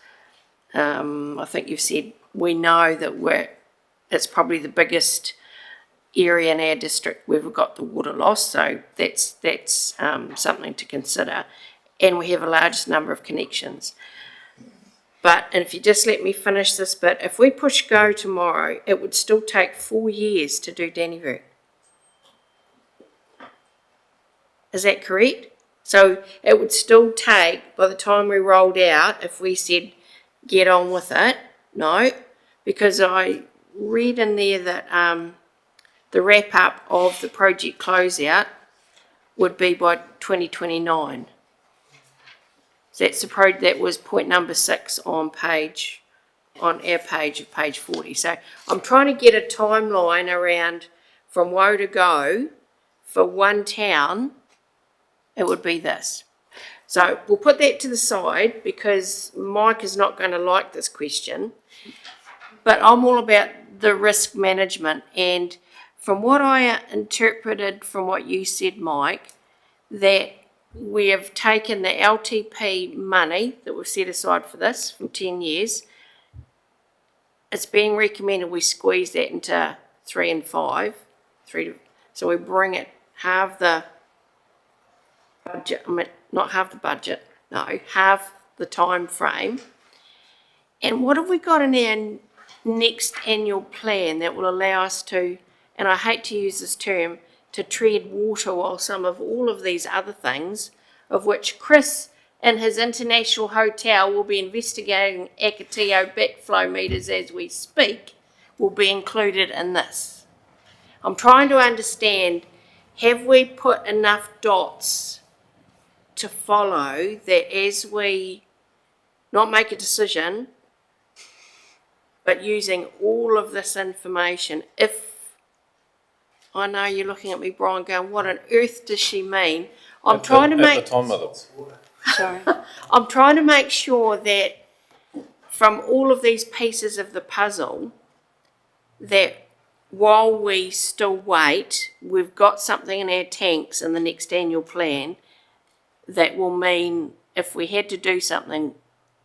I think you've said we know that it's probably the biggest area in our district where we've got the water loss, so that's something to consider. And we have a largest number of connections. But, and if you just let me finish this bit, if we push go tomorrow, it would still take 4 years to do Dannyvert. Is that correct? So it would still take, by the time we rolled out, if we said get on with it, no, because I read in there that the wrap up of the project closeout would be by 2029. So that's that was point number 6 on our page of page 40. So I'm trying to get a timeline around from woe to go for one town. It would be this. So we'll put that to the side because Mike is not going to like this question. But I'm all about the risk management. And from what I interpreted from what you said, Mike, that we have taken the LTP money that we've set aside for this from 10 years. It's being recommended we squeeze that into 3 and 5. So we bring it half the budget, not half the budget, no, half the time frame. And what have we got in our next annual plan that will allow us to, and I hate to use this term, to tread water while some of all of these other things, of which Chris in his international hotel will be investigating Akatio backflow meters as we speak, will be included in this. I'm trying to understand, have we put enough dots to follow that as we not make a decision, but using all of this information, if I know you're looking at me, Brian, going, what on earth does she mean? I'm trying to make sure that from all of these pieces of the puzzle, that while we still wait, we've got something in our tanks in the next annual plan that will mean if we had to do something,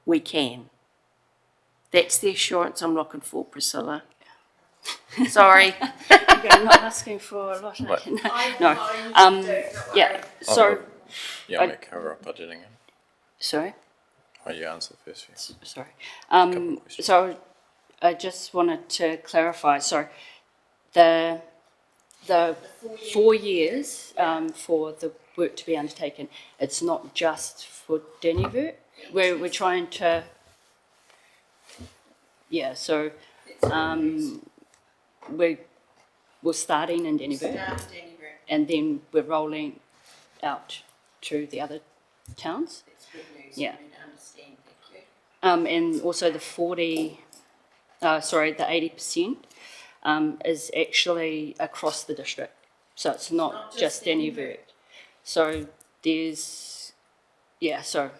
we can. That's the assurance I'm looking for, Priscilla. Sorry. I'm not asking for a lot. No. Yeah. So. Yeah, I cover up budgeting. Sorry. Oh, you answer the first few. Sorry. So I just wanted to clarify. So the 4 years for the work to be undertaken, it's not just for Dannyvert. We're trying to. Yeah. So we're starting in Dannyvert, and then we're rolling out to the other towns. That's good news. Yeah. For me to understand. Thank you. And also the 80% is actually across the district. So it's not just Dannyvert. So there's, That's good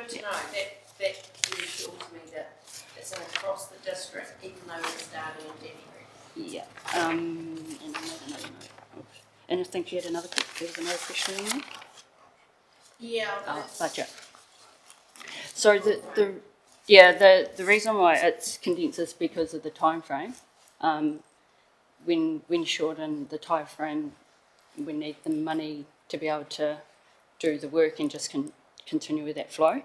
to know. That reassures me that it's across the district, even though we're starting in Dannyvert. yeah. And another note. And I think you had there was another question in there? Yeah. Budget. So the reason why it's condensed is because of the time frame. When shorten the time frame, we need the money to be able to do the work and just continue with that flow.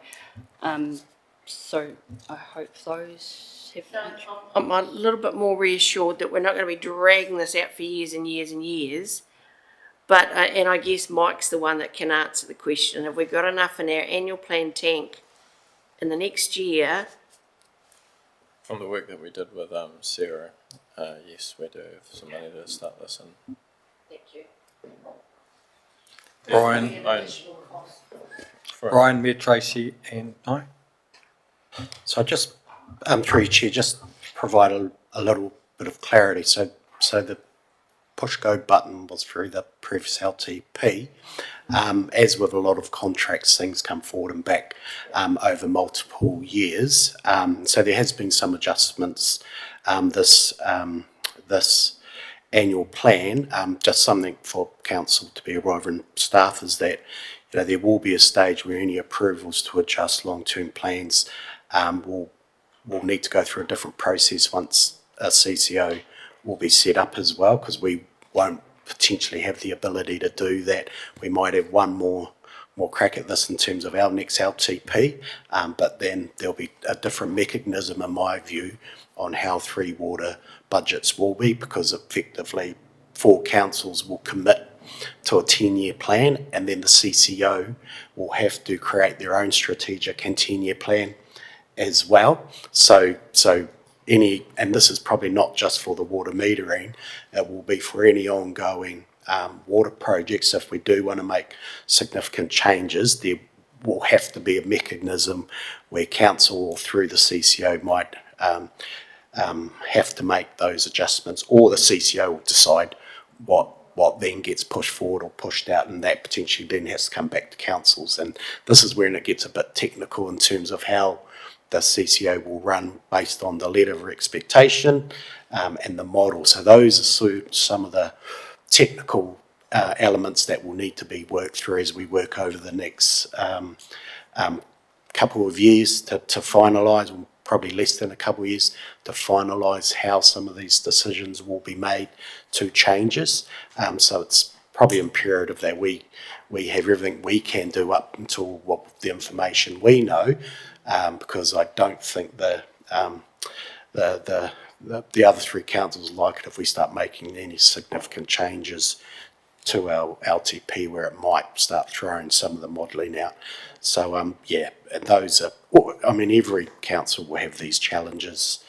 So I hope those have. I'm a little bit more reassured that we're not going to be dragging this out for years and years and years. But, and I guess Mike's the one that can answer the question. Have we got enough in our annual plan tank in the next year? From the work that we did with Sarah, yes, we do have some money to start this in. Thank you. Brian, Mayor Tracy, and no? So just, through your chair, just provide a little bit of clarity. So the push go button was through the previous LTP. As with a lot of contracts, things come forward and back over multiple years. So there has been some adjustments this annual plan. Just something for council to be aware of and staff is that there will be a stage where any approvals to adjust long-term plans will need to go through a different process once a CCO will be set up as well, because we won't potentially have the ability to do that. We might have one more crack at this in terms of our next LTP, but then there'll be a different mechanism, in my view, on how 3 water budgets will be, because effectively 4 councils will commit to a 10-year plan, and then the CCO will have to create their own strategic and 10-year plan as well. So any, and this is probably not just for the water metering, it will be for any ongoing water projects. If we do want to make significant changes, there will have to be a mechanism where council or through the CCO might have to make those adjustments, or the CCO will decide what then gets pushed forward or pushed out, and that potentially then has to come back to councils. And this is when it gets a bit technical in terms of how the CCO will run based on the letter of expectation and the model. So those are some of the technical elements that will need to be worked through as we work over the next couple of years to finalise, or probably less than a couple of years, to finalise how some of these decisions will be made to changes. So it's probably imperative that we have everything we can do up until the information we know, because I don't think the other 3 councils like it if we start making any significant changes to our LTP, where it might start throwing some of the modelling out. So yeah, and those are, I mean, every council will have these challenges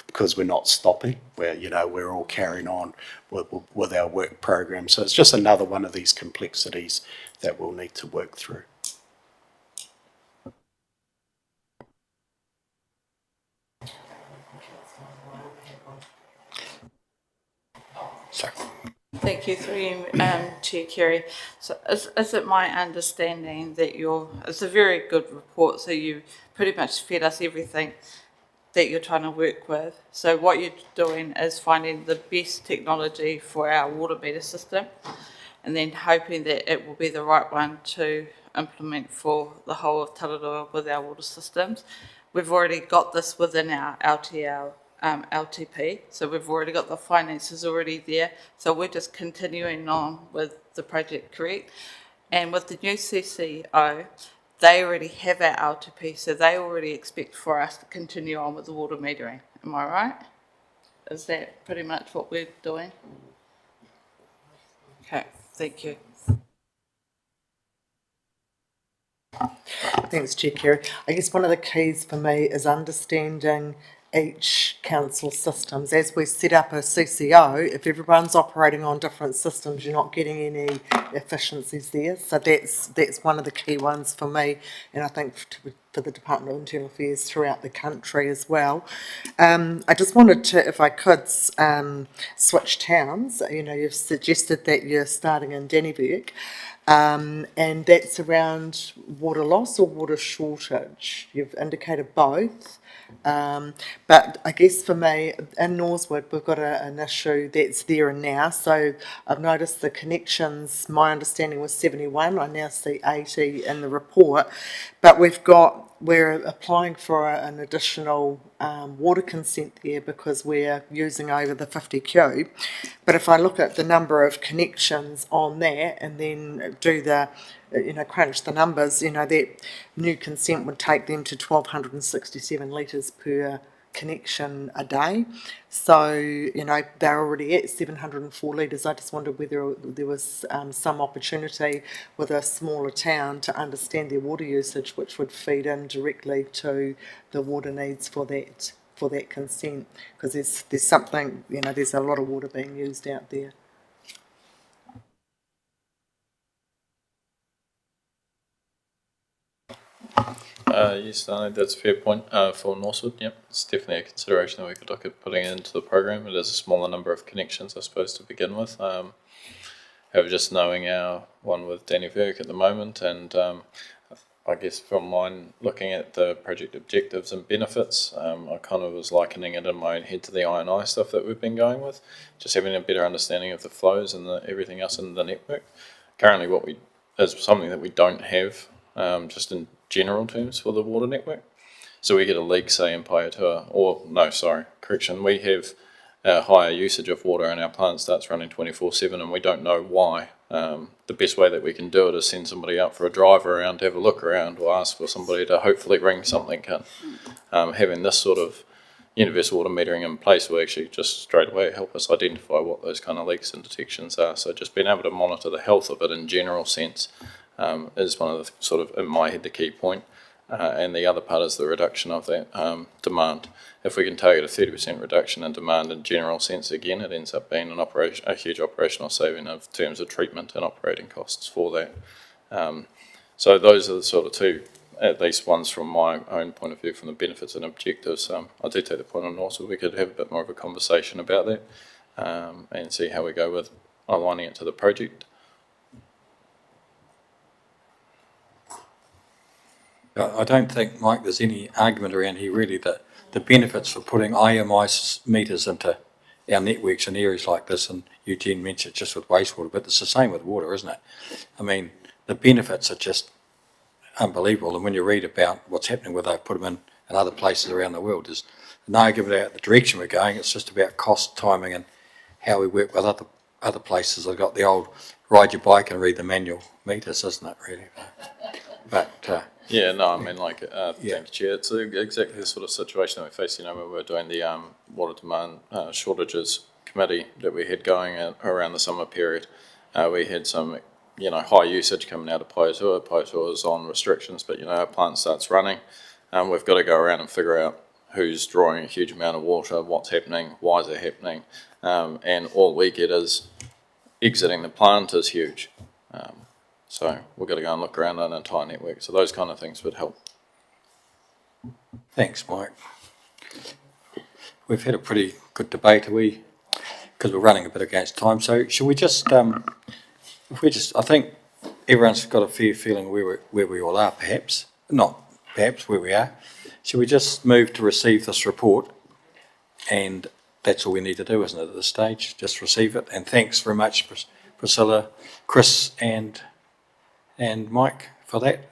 because we're not stopping. We're all carrying on with our work program. So it's just another one of these complexities that we'll need to work through. Sorry. Thank you, through Chair Kerry. So is it my understanding that it's a very good report, so you pretty much fed us everything that you're trying to work with. So what you're doing is finding the best technology for our water meter system, and then hoping that it will be the right one to implement for the whole of Tararoa with our water systems. We've already got this within our LTP, so we've already got the finances already there, so we're just continuing on with the project, correct? And with the new CCO, they already have our LTP, so they already expect for us to continue on with the water metering. Am I right? Is that pretty much what we're doing? Okay, thank you. Thanks, Chair Kerry. I guess one of the keys for me is understanding each council systems. As we set up a CCO, if everyone's operating on different systems, you're not getting any efficiencies there. So that's one of the key ones for me, and I think for the Department of Internal Affairs throughout the country as well. I just wanted to, if I could, switch towns. You've suggested that you're starting in Dannevirke. And that's around water loss or water shortage. You've indicated both. But I guess for me, in Northwood, we've got an issue that's there and now. So I've noticed the connections, my understanding was 71. I now see 80 in the report. But we're applying for an additional water consent there because we're using over the 50 cube. But if I look at the number of connections on that and then do crunch the numbers, that new consent would take them to 1,267 litres per connection a day. So, they're already at 704 litres. I just wondered whether there was some opportunity with a smaller town to understand their water usage, which would feed in directly to the water needs for that consent, because there's something, there's a lot of water being used out there. Yes, I think that's a fair point for Northwood. Yep, it's definitely a consideration that we could look at putting into the program. It is a smaller number of connections, I suppose, to begin with. However, just knowing our one with Dannevirke at the moment, and I guess from mine looking at the project objectives and benefits, I kind of was likening it in my own head to the I&I stuff that we've been going with, just having a better understanding of the flows and everything else in the network. Currently, is something that we don't have, just in general terms for the water network. So we get a leak, say, in Paeatua, we have higher usage of water and our plant starts running 24/7 and we don't know why. The best way that we can do it is send somebody out for a drive around, have a look around, or ask for somebody to hopefully ring something in. Having this sort of universal water metering in place will actually just straight away help us identify what those kind of leaks and detections are. So just being able to monitor the health of it in general sense is one of the sort of, in my head, the key point. And the other part is the reduction of that demand. If we can target a 30% reduction in demand in general sense, again, it ends up being a huge operational saving in terms of treatment and operating costs for that. So those are the sort of two, at least ones from my own point of view, from the benefits and objectives. I do take the point on also we could have a bit more of a conversation about that and see how we go with aligning it to the project. I don't think, Mike, there's any argument around here really that the benefits for putting IMI meters into our networks in areas like this, and Eugene mentioned just with wastewater, but it's the same with water, isn't it? I mean, the benefits are just unbelievable, and when you read about what's happening where they've put them in other places around the world, there's no argument about the direction we're going. It's just about cost, timing, and how we work with other places. I've got the old ride your bike and read the manual meters, isn't it, really? But yeah, no, I mean, like, thank you, Chair. It's exactly the sort of situation that we face, when we were doing the water demand shortages committee that we had going around the summer period. We had some, high usage coming out of Paetua. Paetua is on restrictions, but, our plant starts running. We've got to go around and figure out who's drawing a huge amount of water, what's happening, why is it happening, and all we get is exiting the plant is huge. So we've got to go and look around an entire network. So those kind of things would help. Thanks, Mike. We've had a pretty good debate, because we're running a bit against time. So should we just, I think everyone's got a fair feeling where we all are, perhaps. Not perhaps, where we are. Should we just move to receive this report? And that's all we need to do, isn't it, at this stage? Just receive it. And thanks very much, Priscilla, Chris, and Mike for that,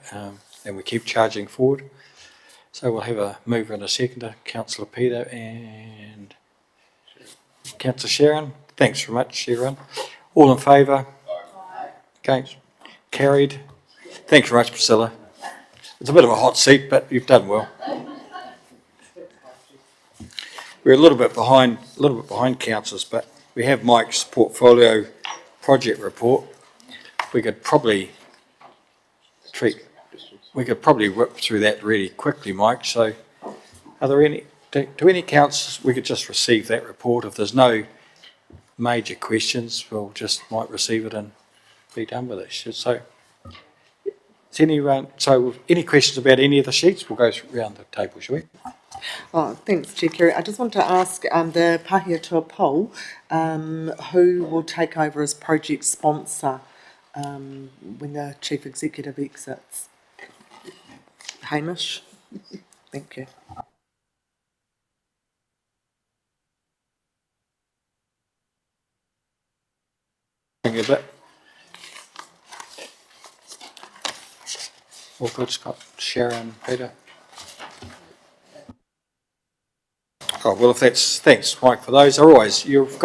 and we keep charging forward. So we'll have a mover and a seconder, Councillor Peter and Councillor Sharon. Thanks very much, Sharon. All in favour? Against? Carried. Thanks very much, Priscilla. It's a bit of a hot seat, but you've done well. We're a little bit behind councillors, but we have Mike's portfolio project report. We could probably whip through that really quickly, Mike. So are there any councillors, we could just receive that report. If there's no major questions, we'll just might receive it and be done with it. So any questions about any of the sheets? We'll go around the table, shall we? Oh, thanks, Chair Kerry. I just want to ask the Pahiatua poll, who will take over as project sponsor when the Chief Executive exits? Hamish? Thank you. A bit. All good, Scott, Sharon, Peter. Oh, well, if that's, thanks, Mike, for those. Otherwise, you've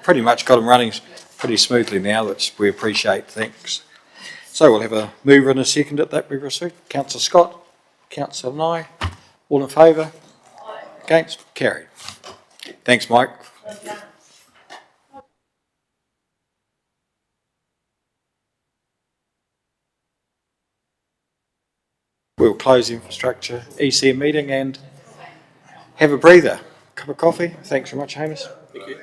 pretty much got them running pretty smoothly now, which we appreciate. Thanks. So we'll have a mover and a second at that we've received. Councillor Scott, Councillor Nye, all in favour? Against? Carried. Thanks, Mike. We'll close the infrastructure EC meeting and have a breather. Cup of coffee. Thanks very much, Hamish. Thank you.